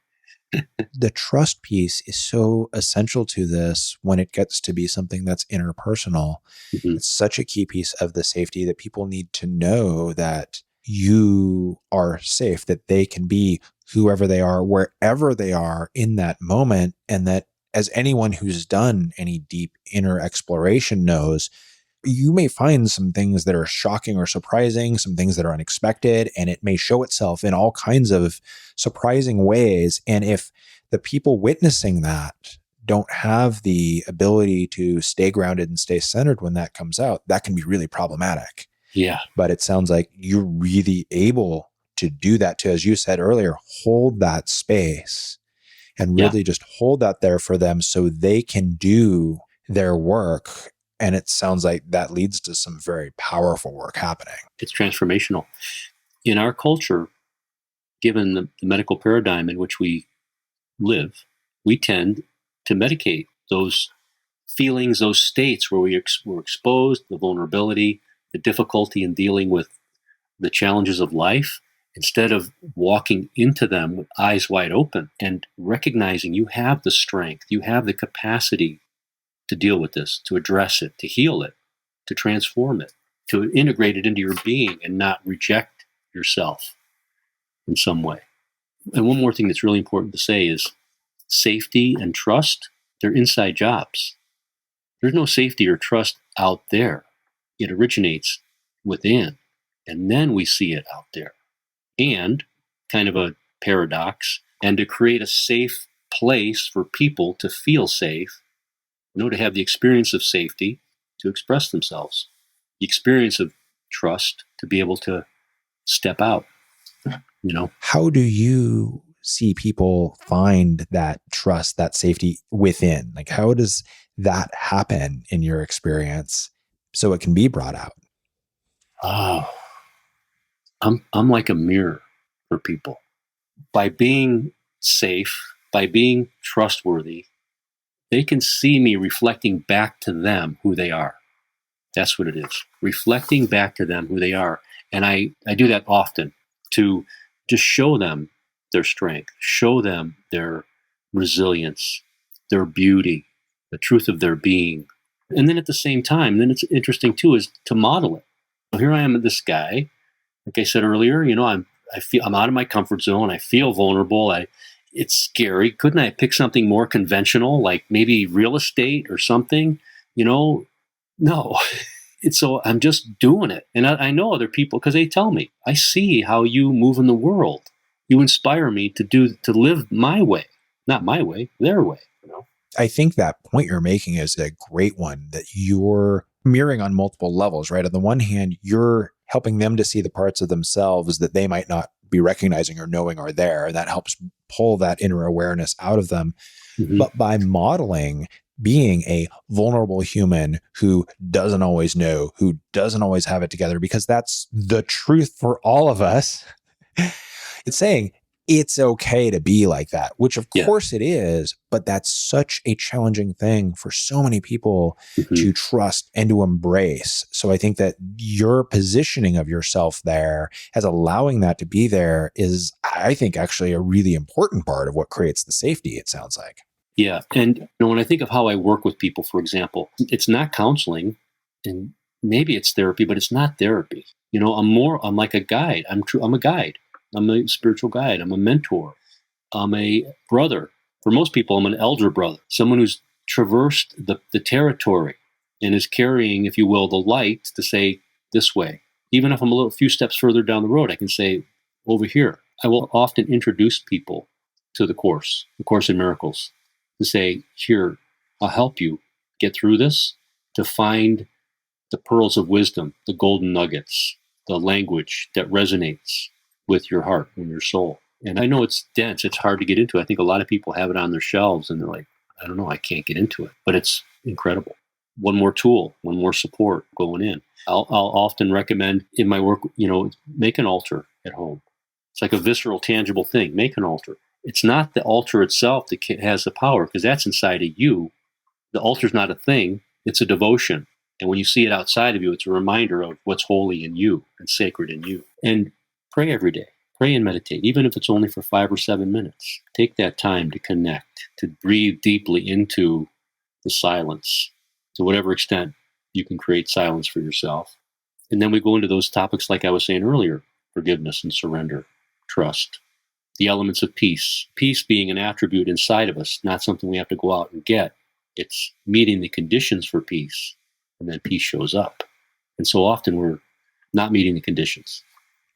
The trust piece is so essential to this when it gets to be something that's interpersonal. Mm-hmm. It's such a key piece of the safety that people need to know that you are safe, that they can be whoever they are, wherever they are in that moment. And that, as anyone who's done any deep inner exploration knows, you may find some things that are shocking or surprising, some things that are unexpected, and it may show itself in all kinds of surprising ways. And if the people witnessing that don't have the ability to stay grounded and stay centered when that comes out, that can be really problematic. Yeah. But it sounds like you're really able to do that, to, as you said earlier, hold that space and really just hold that there for them so they can do their work. And it sounds like that leads to some very powerful work happening. It's transformational. In our culture, given the medical paradigm in which we live, we tend to medicate those feelings, those states where we're exposed, the vulnerability, the difficulty in dealing with the challenges of life. instead of walking into them with eyes wide open and recognizing you have the strength, you have the capacity to deal with this, to address it, to heal it, to transform it, to integrate it into your being and not reject yourself in some way. And one more thing that's really important to say is safety and trust, they're inside jobs. There's no safety or trust out there. It originates within, and then we see it out there. And kind of a paradox, and to create a safe place for people to feel safe, to have the experience of safety, to express themselves, the experience of trust, to be able to step out. How do you see people find that trust, that safety within? Like, how does that happen in your experience so it can be brought out? Oh, I'm like a mirror for people. By being safe, by being trustworthy, they can see me reflecting back to them who they are. That's what it is. Reflecting back to them who they are. And I do that often to just show them their strength, show them their resilience, their beauty, the truth of their being. And then at the same time, then it's interesting too, is to model it. So here I am, this guy, like I said earlier, I'm out of my comfort zone. I feel vulnerable. It's scary. Couldn't I pick something more conventional, like maybe real estate or something? No. So I'm just doing it. And I know other people because they tell me, I see how you move in the world. You inspire me to live my way, not my way, their way. I think that point you're making is a great one, that you're mirroring on multiple levels, right? On the one hand, you're helping them to see the parts of themselves that they might not be recognizing or knowing are there. And that helps pull that inner awareness out of them. Mm-hmm. But by modeling being a vulnerable human who doesn't always know, who doesn't always have it together, because that's the truth for all of us, it's saying it's okay to be like that, which of course it is, but that's such a challenging thing for so many people to trust and to embrace. So I think that your positioning of yourself there as allowing that to be there is, I think, actually a really important part of what creates the safety, it sounds like. Yeah. And when I think of how I work with people, for example, it's not counseling and maybe it's therapy, but it's not therapy. I'm like a guide. I'm a guide. I'm a spiritual guide. I'm a mentor. I'm a brother. For most people, I'm an elder brother, someone who's traversed the territory and is carrying, if you will, the light to say this way. Even if I'm a few steps further down the road, I can say over here. I will often introduce people to the Course in Miracles, to say, here, I'll help you get through this, to find the pearls of wisdom, the golden nuggets, the language that resonates with your heart and your soul. And I know it's dense. It's hard to get into. I think a lot of people have it on their shelves and they're like, I don't know, I can't get into it. But it's incredible. One more tool, one more support going in. I'll often recommend in my work, make an altar at home. It's like a visceral, tangible thing. Make an altar. It's not the altar itself that has the power, because that's inside of you. The altar's not a thing. It's a devotion. And when you see it outside of you, it's a reminder of what's holy in you and sacred in you. And pray every day. Pray and meditate, even if it's only for 5 or 7 minutes. Take that time to connect, to breathe deeply into the silence, to whatever extent you can create silence for yourself. And then we go into those topics like I was saying earlier, forgiveness and surrender, trust, the elements of peace. Peace being an attribute inside of us, not something we have to go out and get. It's meeting the conditions for peace, and then peace shows up. And so often we're not meeting the conditions.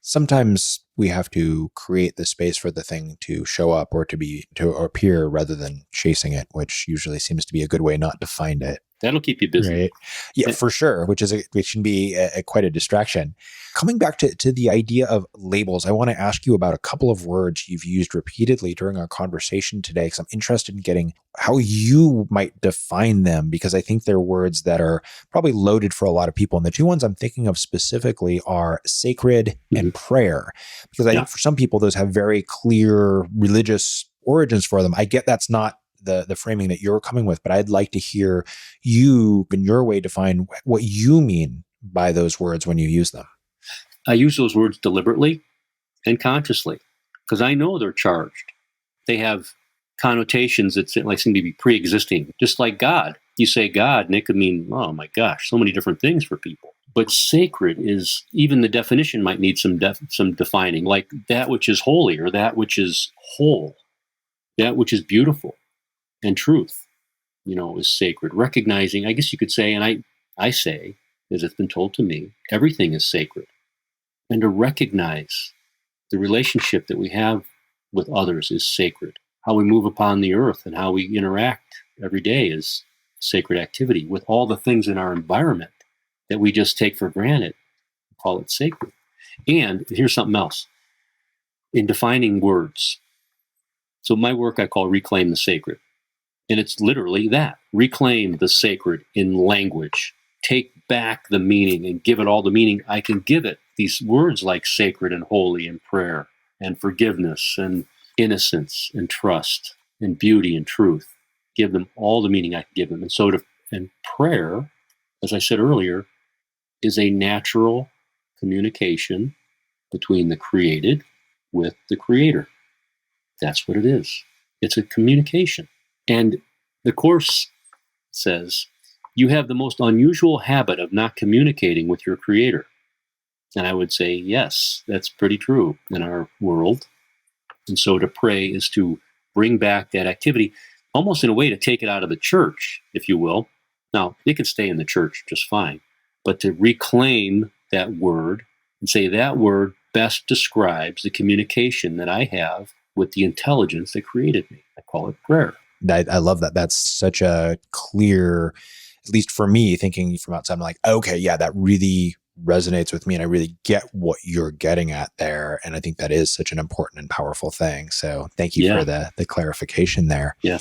Sometimes we have to create the space for the thing to show up or to appear rather than chasing it, which usually seems to be a good way not to find it. That'll keep you busy. Right? Yeah, for sure, which can be quite a distraction. Coming back to the idea of labels, I want to ask you about a couple of words you've used repeatedly during our conversation today, because I'm interested in getting how you might define them, because I think they're words that are probably loaded for a lot of people. And the two ones I'm thinking of specifically are sacred and prayer, because I think for some people, those have very clear religious origins for them. I get that's not the framing that you're coming with, but I'd like to hear you, in your way, define what you mean by those words when you use them. I use those words deliberately and consciously, because I know they're charged. They have connotations that seem to be pre-existing, just like God. You say God, and it could mean, oh my gosh, so many different things for people. But sacred is, even the definition might need some defining, like that which is holy, or that which is whole, that which is beautiful, and truth, is sacred. Recognizing, I guess you could say, and I say, as it's been told to me, everything is sacred. And to recognize the relationship that we have with others is sacred. How we move upon the earth and how we interact every day is sacred activity. With all the things in our environment that we just take for granted, we call it sacred. And here's something else. In defining words, so my work I call Reclaim the Sacred. And it's literally that. Reclaim the sacred in language. Take back the meaning and give it all the meaning I can give it. These words like sacred and holy and prayer and forgiveness and innocence and trust and beauty and truth. Give them all the meaning I can give them. And prayer, as I said earlier, is a natural communication between the created with the creator. That's what it is. It's a communication. And the Course says, you have the most unusual habit of not communicating with your creator. And I would say, yes, that's pretty true in our world. And so to pray is to bring back that activity, almost in a way to take it out of the church, if you will. Now, it can stay in the church just fine, but to reclaim that word and say that word best describes the communication that I have with the intelligence that created me. I call it prayer. I love that. That's such a clear, at least for me, thinking from outside, I'm like, okay, yeah, that really resonates with me. And I really get what you're getting at there. And I think that is such an important and powerful thing. So thank you for the clarification there. Yeah.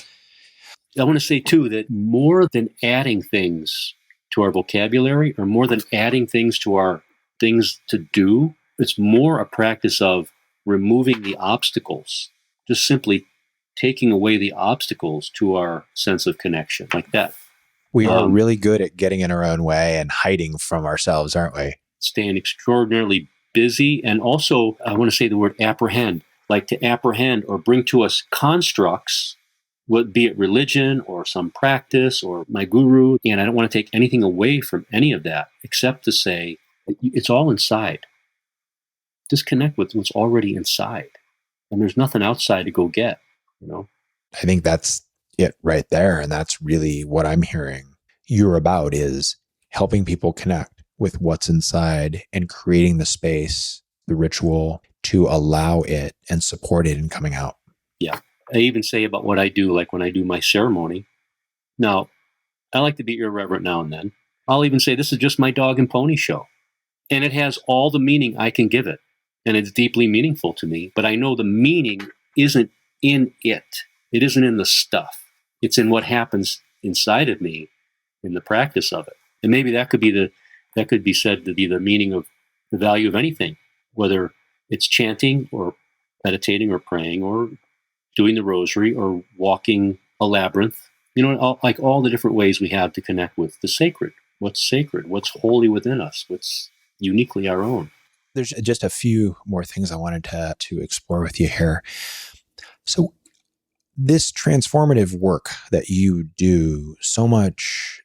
I want to say too, that more than adding things to our vocabulary or more than adding things to our things to do, it's more a practice of removing the obstacles, just simply taking away the obstacles to our sense of connection, like that. We are really good at getting in our own way and hiding from ourselves, aren't we? Staying extraordinarily busy. And also, I want to say the word apprehend, like to apprehend or bring to us constructs, be it religion or some practice or my guru. And I don't want to take anything away from any of that, except to say it's all inside. Just connect with what's already inside. And there's nothing outside to go get, I think that's it right there. And that's really what I'm hearing you're about, is helping people connect with what's inside and creating the space, the ritual to allow it and support it in coming out. Yeah. I even say about what I do, like when I do my ceremony. Now, I like to be irreverent now and then. I'll even say this is just my dog and pony show. And it has all the meaning I can give it. And it's deeply meaningful to me. But I know the meaning isn't in it. It isn't in the stuff. It's in what happens inside of me in the practice of it. And maybe that could be said to be the meaning of the value of anything, whether it's chanting or meditating or praying or doing the rosary or walking a labyrinth, like all the different ways we have to connect with the sacred, what's holy within us, what's uniquely our own. There's just a few more things I wanted to explore with you here. So this transformative work that you do, so much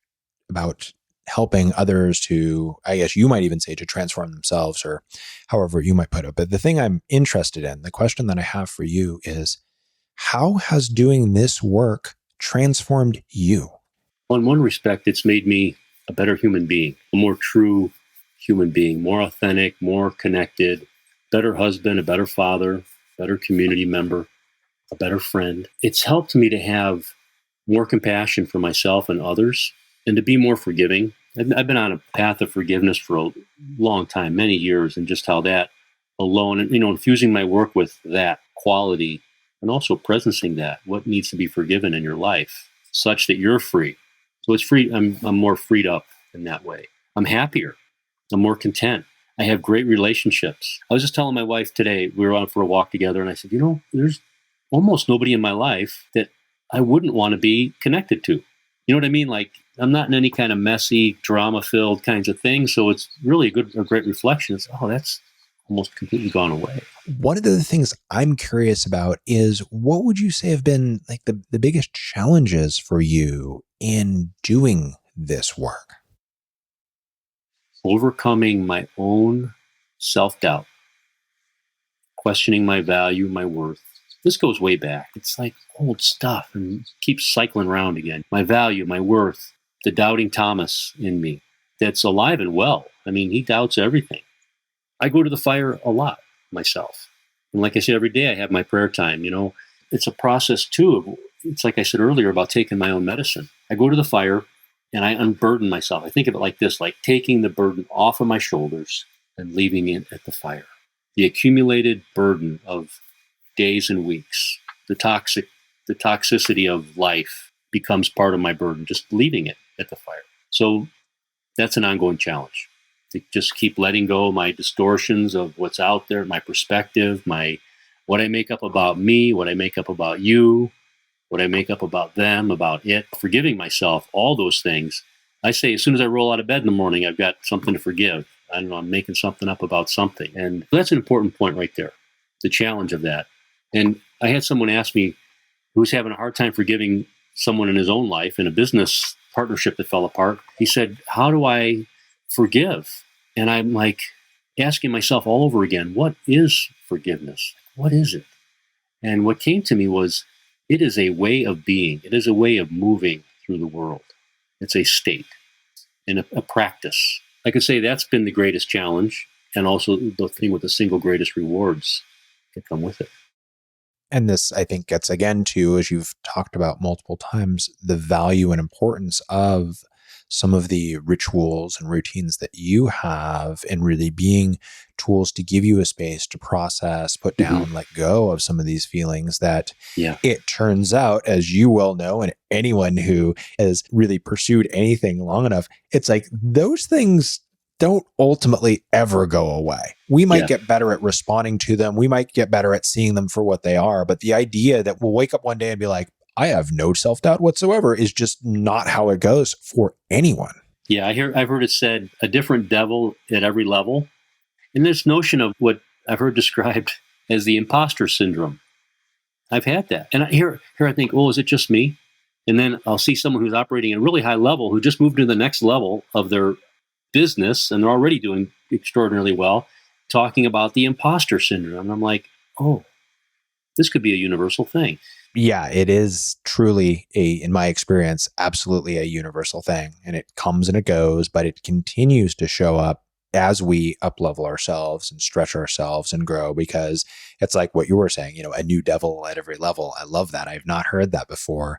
about helping others to, I guess you might even say, to transform themselves, or however you might put it. But the thing I'm interested in, the question that I have for you is, how has doing this work transformed you? Well, in one respect, it's made me a better human being, a more true human being, more authentic, more connected, better husband, a better father, better community member, a better friend. It's helped me to have more compassion for myself and others and to be more forgiving. I've been on a path of forgiveness for a long time, many years, and just how that alone, and infusing my work with that quality and also presencing that, what needs to be forgiven in your life such that you're free. So it's free. I'm more freed up in that way. I'm happier. I'm more content. I have great relationships. I was just telling my wife today, we were out for a walk together, and I said, there's almost nobody in my life that I wouldn't want to be connected to. You know what I mean? Like, I'm not in any kind of messy, drama-filled kinds of things. So it's really a great reflection. It's, almost completely gone away. One of the things I'm curious about is what would you say have been like the biggest challenges for you in doing this work? Overcoming my own self-doubt, questioning my value, my worth. This goes way back. It's like old stuff and keeps cycling around again. My value, my worth, the doubting Thomas in me that's alive and well. I mean, he doubts everything. I go to the fire a lot myself. And like I said, every day I have my prayer time. It's a process too. It's like I said earlier about taking my own medicine. I go to the fire and I unburden myself. I think of it like this, like taking the burden off of my shoulders and leaving it at the fire. The accumulated burden of days and weeks, the toxicity of life becomes part of my burden, just leaving it at the fire. So that's an ongoing challenge, to just keep letting go of my distortions of what's out there, my perspective, what I make up about me, what I make up about you, what I make up about them, about it, forgiving myself, all those things. I say as soon as I roll out of bed in the morning, I've got something to forgive. I don't know, I'm making something up about something. And that's an important point right there, the challenge of that. And I had someone ask me who was having a hard time forgiving someone in his own life in a business partnership that fell apart. He said, how do I forgive? And I'm like asking myself all over again, what is forgiveness? What is it? And what came to me was, it is a way of being. It is a way of moving through the world. It's a state and a practice. I could say that's been the greatest challenge, and also the thing with the single greatest rewards that come with it. And this, I think, gets again to, as you've talked about multiple times, the value and importance of some of the rituals and routines that you have in really being tools to give you a space to process, put down, let go of some of these feelings that it turns out, as you well know, and anyone who has really pursued anything long enough, it's like those things don't ultimately ever go away. We might get better at responding to them. We might get better at seeing them for what they are. But the idea that we'll wake up one day and be like, I have no self-doubt whatsoever is just not how it goes for anyone. Yeah, I've heard it said, a different devil at every level. And this notion of what I've heard described as the imposter syndrome. I've had that. And here I think, oh, is it just me? And then I'll see someone who's operating at a really high level who just moved to the next level of their business, and they're already doing extraordinarily well, talking about the imposter syndrome. And I'm like, oh, this could be a universal thing. Yeah, it is truly in my experience, absolutely a universal thing. And it comes and it goes, but it continues to show up as we up-level ourselves and stretch ourselves and grow, because it's like what you were saying, a new devil at every level. I love that. I've not heard that before,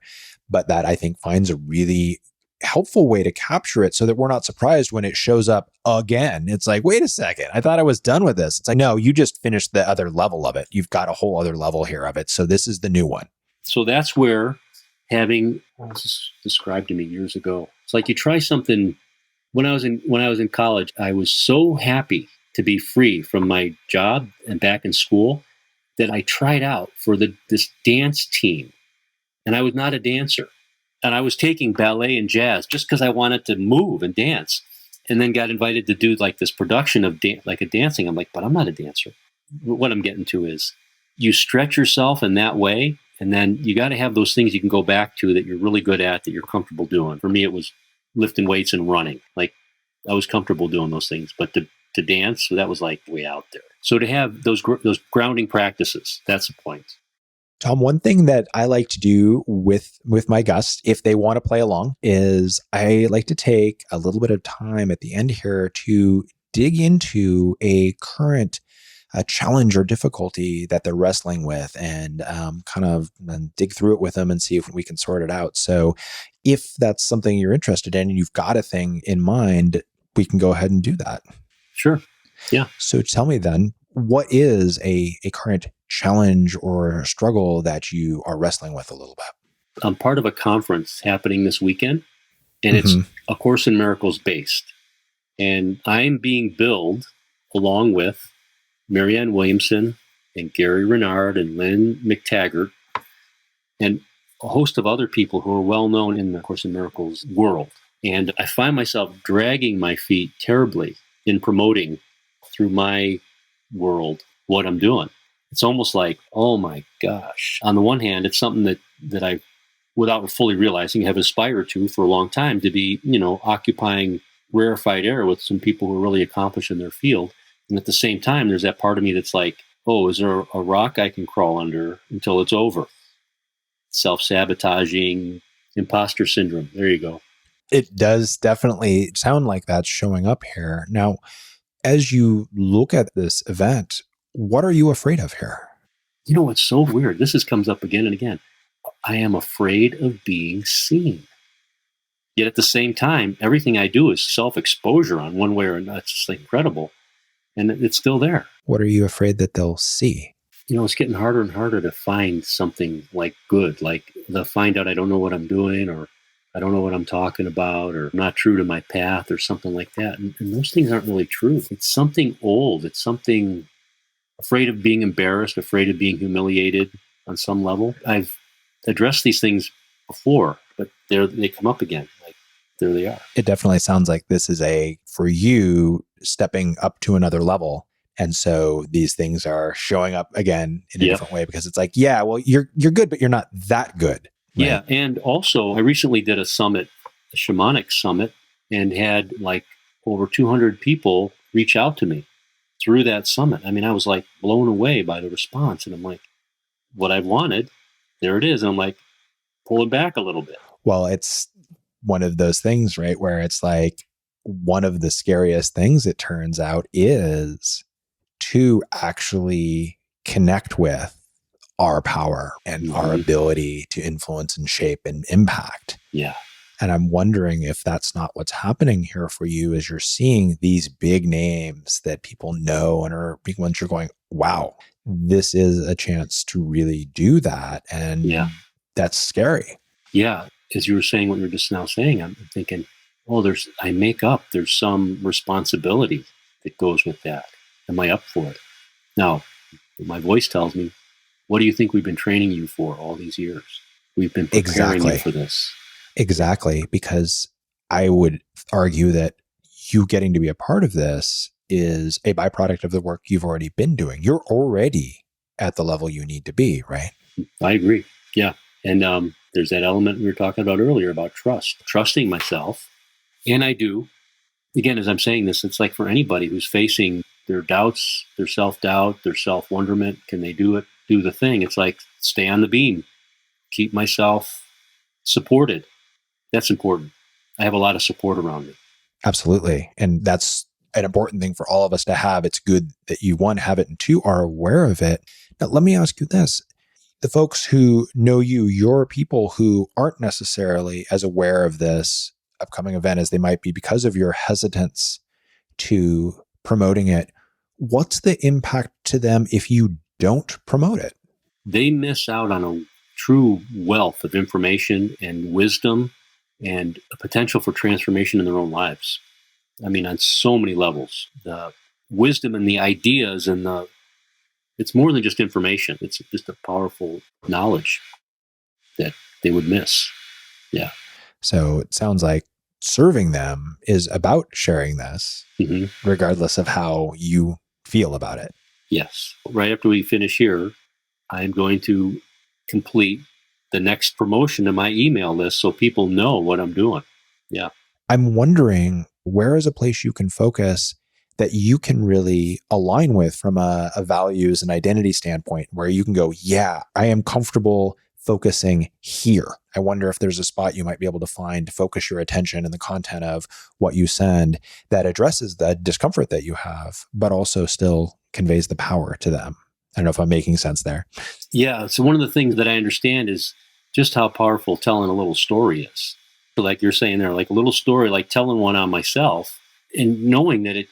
but that I think finds a really helpful way to capture it so that we're not surprised when it shows up again. It's like, wait a second, I thought I was done with this. It's like, no, you just finished the other level of it. You've got a whole other level here of it. So this is the new one. So that's where this was described to me years ago. It's like you try something. When I was in college, I was so happy to be free from my job and back in school that I tried out for this dance team. And I was not a dancer. And I was taking ballet and jazz just because I wanted to move and dance. And then got invited to do like this production of like a dancing. I'm like, but I'm not a dancer. What I'm getting to is you stretch yourself in that way. And then you got to have those things you can go back to that you're really good at, that you're comfortable doing. For me, it was lifting weights and running. Like I was comfortable doing those things, but to dance, so that was like way out there. So to have those grounding practices, that's the point. Tom, one thing that I like to do with my guests, if they want to play along, is I like to take a little bit of time at the end here to dig into a current challenge or difficulty that they're wrestling with, and dig through it with them and see if we can sort it out. So if that's something you're interested in and you've got a thing in mind, we can go ahead and do that. Sure. Yeah. So tell me then, what is a current challenge or struggle that you are wrestling with a little bit? I'm part of a conference happening this weekend, and it's A Course in Miracles based. And I'm being billed along with Marianne Williamson and Gary Renard and Lynn McTaggart and a host of other people who are well known in the Course in Miracles world. And I find myself dragging my feet terribly in promoting through my world what I'm doing. It's almost like, oh my gosh. On the one hand, it's something that I, without fully realizing, have aspired to for a long time, to be, occupying rarefied air with some people who are really accomplished in their field. And at the same time, there's that part of me that's like, oh, is there a rock I can crawl under until it's over? Self-sabotaging, imposter syndrome. There you go. It does definitely sound like that's showing up here. Now, as you look at this event, what are you afraid of here? It's so weird. This comes up again and again. I am afraid of being seen. Yet at the same time, everything I do is self-exposure on one way or another. It's just incredible. And it's still there. What are you afraid that they'll see? It's getting harder and harder to find something like good, like to find out I don't know what I'm doing, or I don't know what I'm talking about, or I'm not true to my path, or something like that. And those things aren't really true. It's something old. It's something afraid of being embarrassed, afraid of being humiliated on some level. I've addressed these things before, but they come up again. Like, there they are. It definitely sounds like this is for you, stepping up to another level. And so these things are showing up again in a different way, because it's like, yeah, well, you're good, but you're not that good. Right? Yeah. And also, I recently did a summit, a shamanic summit, and had like over 200 people reach out to me through that summit. I mean, I was like blown away by the response. And I'm like, what I wanted, there it is. And I'm like, pull it back a little bit. Well, it's one of those things, right, where it's like, one of the scariest things, it turns out, is to actually connect with our power and our ability to influence and shape and impact. Yeah. And I'm wondering if that's not what's happening here for you, as you're seeing these big names that people know and are big ones. You're going, wow, this is a chance to really do that. And that's scary. Yeah. As you were saying, what you were just now saying, I'm thinking, oh, there's some responsibility that goes with that. Am I up for it? Now, my voice tells me, what do you think we've been training you for all these years? We've been preparing you for this. Exactly. Because I would argue that you getting to be a part of this is a byproduct of the work you've already been doing. You're already at the level you need to be, right? I agree. Yeah. And there's that element we were talking about earlier about trusting myself. And I do. Again, as I'm saying this, it's like for anybody who's facing their doubts, their self-doubt, their self-wonderment, can they do it? Do the thing. It's like, stay on the beam, keep myself supported. That's important. I have a lot of support around me. Absolutely. And that's an important thing for all of us to have. It's good that you, one, have it, and two, are aware of it. Now, let me ask you this. The folks who know you're people who aren't necessarily as aware of this upcoming event as they might be because of your hesitance to promoting it. What's the impact to them if you don't promote it? They miss out on a true wealth of information and wisdom and a potential for transformation in their own lives. I mean, on so many levels. The wisdom and the ideas and it's more than just information. It's just a powerful knowledge that they would miss. Yeah. So it sounds like serving them is about sharing this, regardless of how you feel about it. Yes. Right after we finish here, I'm going to complete the next promotion to my email list so people know what I'm doing. Yeah. I'm wondering, where is a place you can focus that you can really align with from a values and identity standpoint, where you can go, yeah, I am comfortable focusing here. I wonder if there's a spot you might be able to find to focus your attention and the content of what you send that addresses the discomfort that you have, but also still conveys the power to them. I don't know if I'm making sense there. Yeah. So one of the things that I understand is just how powerful telling a little story is. So like you're saying there, like a little story, like telling one on myself, and knowing that it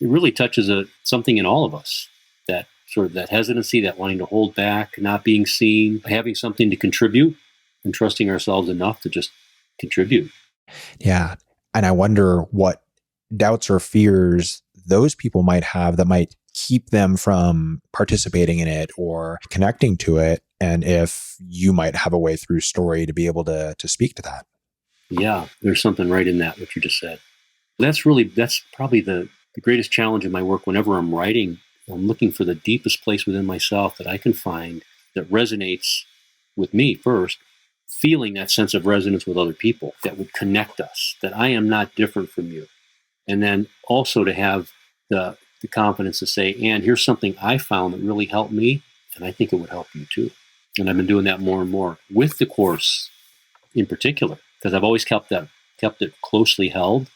really touches something in all of us, that sort of that hesitancy, that wanting to hold back, not being seen, having something to contribute, and trusting ourselves enough to just contribute. Yeah. And I wonder what doubts or fears those people might have that might keep them from participating in it or connecting to it. And if you might have a way through story to be able to speak to that. Yeah, there's something right in that, what you just said. That's probably the greatest challenge in my work whenever I'm writing I'm looking for the deepest place within myself that I can find that resonates with me first, feeling that sense of resonance with other people that would connect us, that I am not different from you. And then also to have the confidence to say, and here's something I found that really helped me, and I think it would help you too. And I've been doing that more and more with the course in particular, because I've always kept it closely held.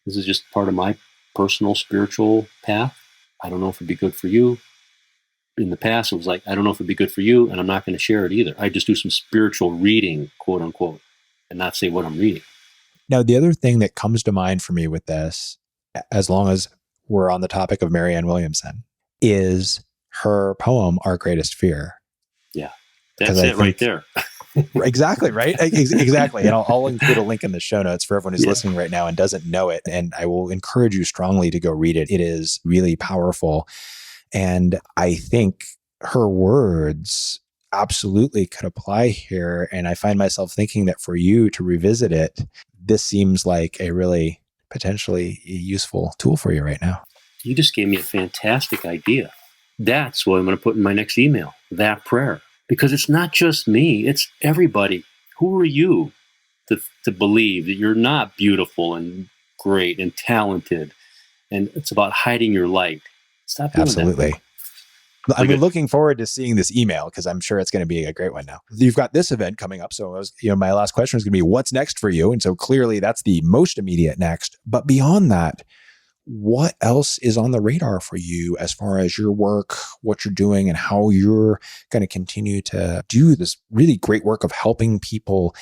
This is just part of my personal spiritual path. I don't know if it'd be good for you. In the past, it was like, I don't know if it'd be good for you, and I'm not going to share it either. I just do some spiritual reading, quote unquote, and not say what I'm reading. Now, the other thing that comes to mind for me with this, as long as we're on the topic of Marianne Williamson, is her poem, Our Greatest Fear. Yeah, that's it right there. Exactly, right? Exactly. And I'll include a link in the show notes for everyone who's listening right now and doesn't know it. And I will encourage you strongly to go read it. It is really powerful. And I think her words absolutely could apply here. And I find myself thinking that for you to revisit it, this seems like a really potentially useful tool for you right now. You just gave me a fantastic idea. That's what I'm going to put in my next email, that prayer. Because it's not just me, it's everybody. Who are you to believe that you're not beautiful and great and talented? And it's about hiding your light. Stop doing Absolutely. that. I'm looking forward to seeing this email because I'm sure it's going to be a great one now. You've got this event coming up. So my last question is going to be, what's next for you? And so clearly that's the most immediate next. But beyond that, what else is on the radar for you as far as your work, what you're doing, and how you're going to continue to do this really great work of helping people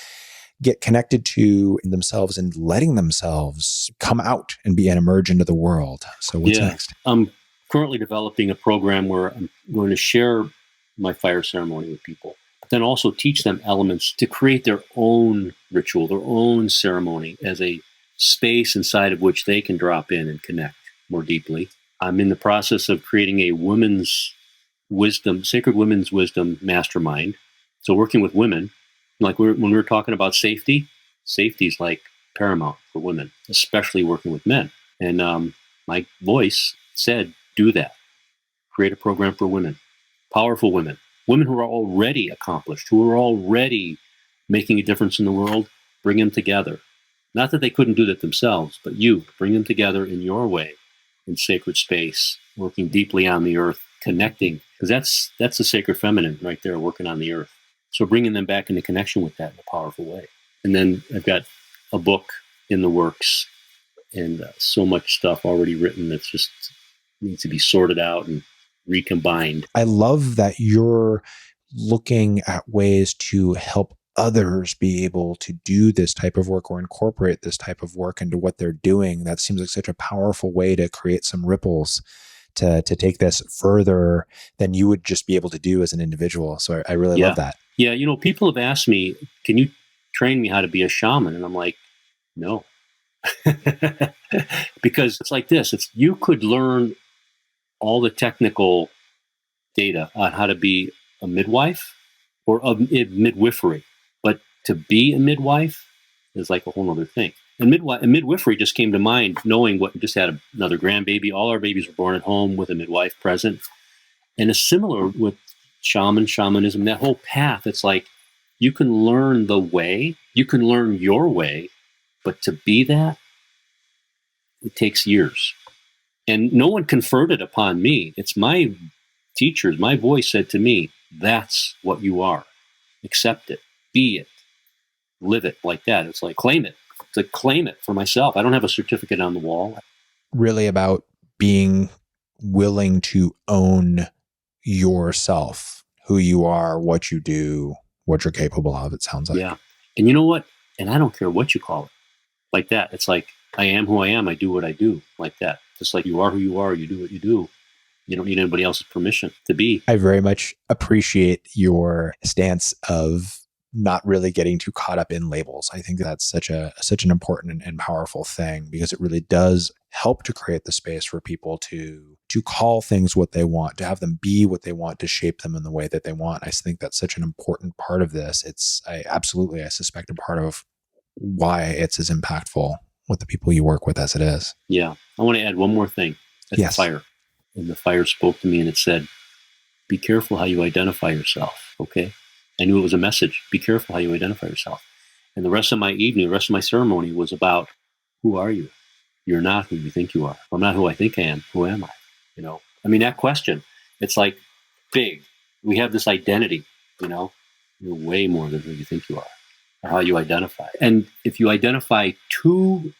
get connected to themselves and letting themselves come out and emerge into the world? So what's next? I'm currently developing a program where I'm going to share my fire ceremony with people, but then also teach them elements to create their own ritual, their own ceremony as a space inside of which they can drop in and connect more deeply. I'm in the process of creating a sacred women's wisdom mastermind. So working with women, like when we were talking about safety is like paramount for women, especially working with men. And my voice said, do that. Create a program for women, powerful women who are already accomplished, who are already making a difference in the world. Bring them together. Not that they couldn't do that themselves, but you bring them together in your way, in sacred space, working deeply on the earth, connecting, because that's the sacred feminine right there, working on the earth. So bringing them back into connection with that in a powerful way. And then I've got a book in the works and so much stuff already written that's just needs to be sorted out and recombined. I love that you're looking at ways to help others be able to do this type of work or incorporate this type of work into what they're doing. That seems like such a powerful way to create some ripples to take this further than you would just be able to do as an individual. So I really love that. Yeah. People have asked me, can you train me how to be a shaman? And I'm like, no. Because it's like this. You could learn all the technical data on how to be a midwife or a midwifery. But to be a midwife is like a whole other thing. And midwifery just came to mind knowing what just had another grandbaby. All our babies were born at home with a midwife present. And it's similar with shamanism, that whole path. It's like you can learn the way, you can learn your way, but to be that, it takes years. And no one conferred it upon me. It's my teachers, my voice said to me, that's what you are. Accept it. Be it, live it like that. It's like claim it. It's like claim it for myself. I don't have a certificate on the wall. Really about being willing to own yourself, who you are, what you do, what you're capable of, it sounds like. Yeah. And you know what? And I don't care what you call it. Like that. It's like, I am who I am. I do what I do. Like that. Just like you are who you are. You do what you do. You don't need anybody else's permission to be. I very much appreciate your stance of not really getting too caught up in labels. I think that's such an important and powerful thing because it really does help to create the space for people to call things what they want, to have them be what they want, to shape them in the way that they want. I think that's such an important part of this. I suspect a part of why it's as impactful with the people you work with as it is. Yeah. I want to add one more thing. That's fire. and the fire spoke to me and it said, be careful how you identify yourself, okay? I knew it was a message. Be careful how you identify yourself. And the rest of my evening, the rest of my ceremony was about, who are you? You're not who you think you are. I'm not who I think I am. Who am I? I mean, that question, it's like big. We have this identity, you're way more than who you think you are, or how you identify. And if you identify too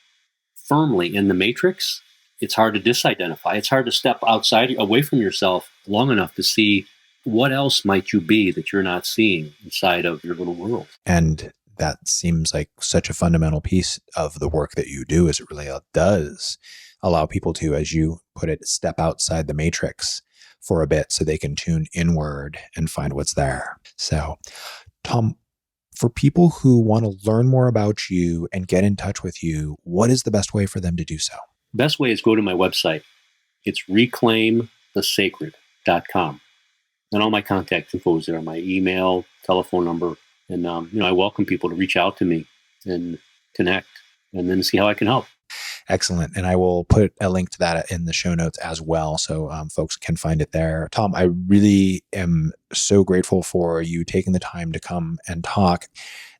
firmly in the matrix, it's hard to disidentify. It's hard to step outside, away from yourself long enough to see what else might you be that you're not seeing inside of your little world. And that seems like such a fundamental piece of the work that you do, is it really does allow people to, as you put it, step outside the matrix for a bit so they can tune inward and find what's there. So, Tom, for people who want to learn more about you and get in touch with you, what is the best way for them to do so? Best way is go to my website. It's reclaimthesacred.com. And all my contact info is there, my email, telephone number. And, I welcome people to reach out to me and connect and then see how I can help. Excellent. And I will put a link to that in the show notes as well, so folks can find it there. Tom, I really am so grateful for you taking the time to come and talk.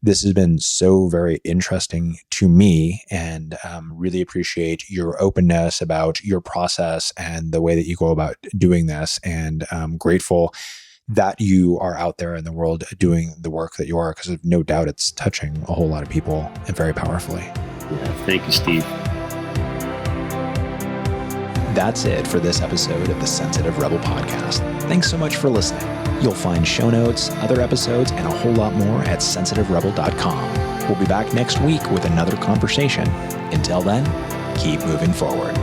This has been so very interesting to me, and really appreciate your openness about your process and the way that you go about doing this. And I'm grateful that you are out there in the world doing the work that you are, because I've no doubt it's touching a whole lot of people and very powerfully. Yeah, thank you, Steve. That's it for this episode of the Sensitive Rebel Podcast. Thanks so much for listening. You'll find show notes, other episodes, and a whole lot more at sensitiverebel.com. We'll be back next week with another conversation. Until then, keep moving forward.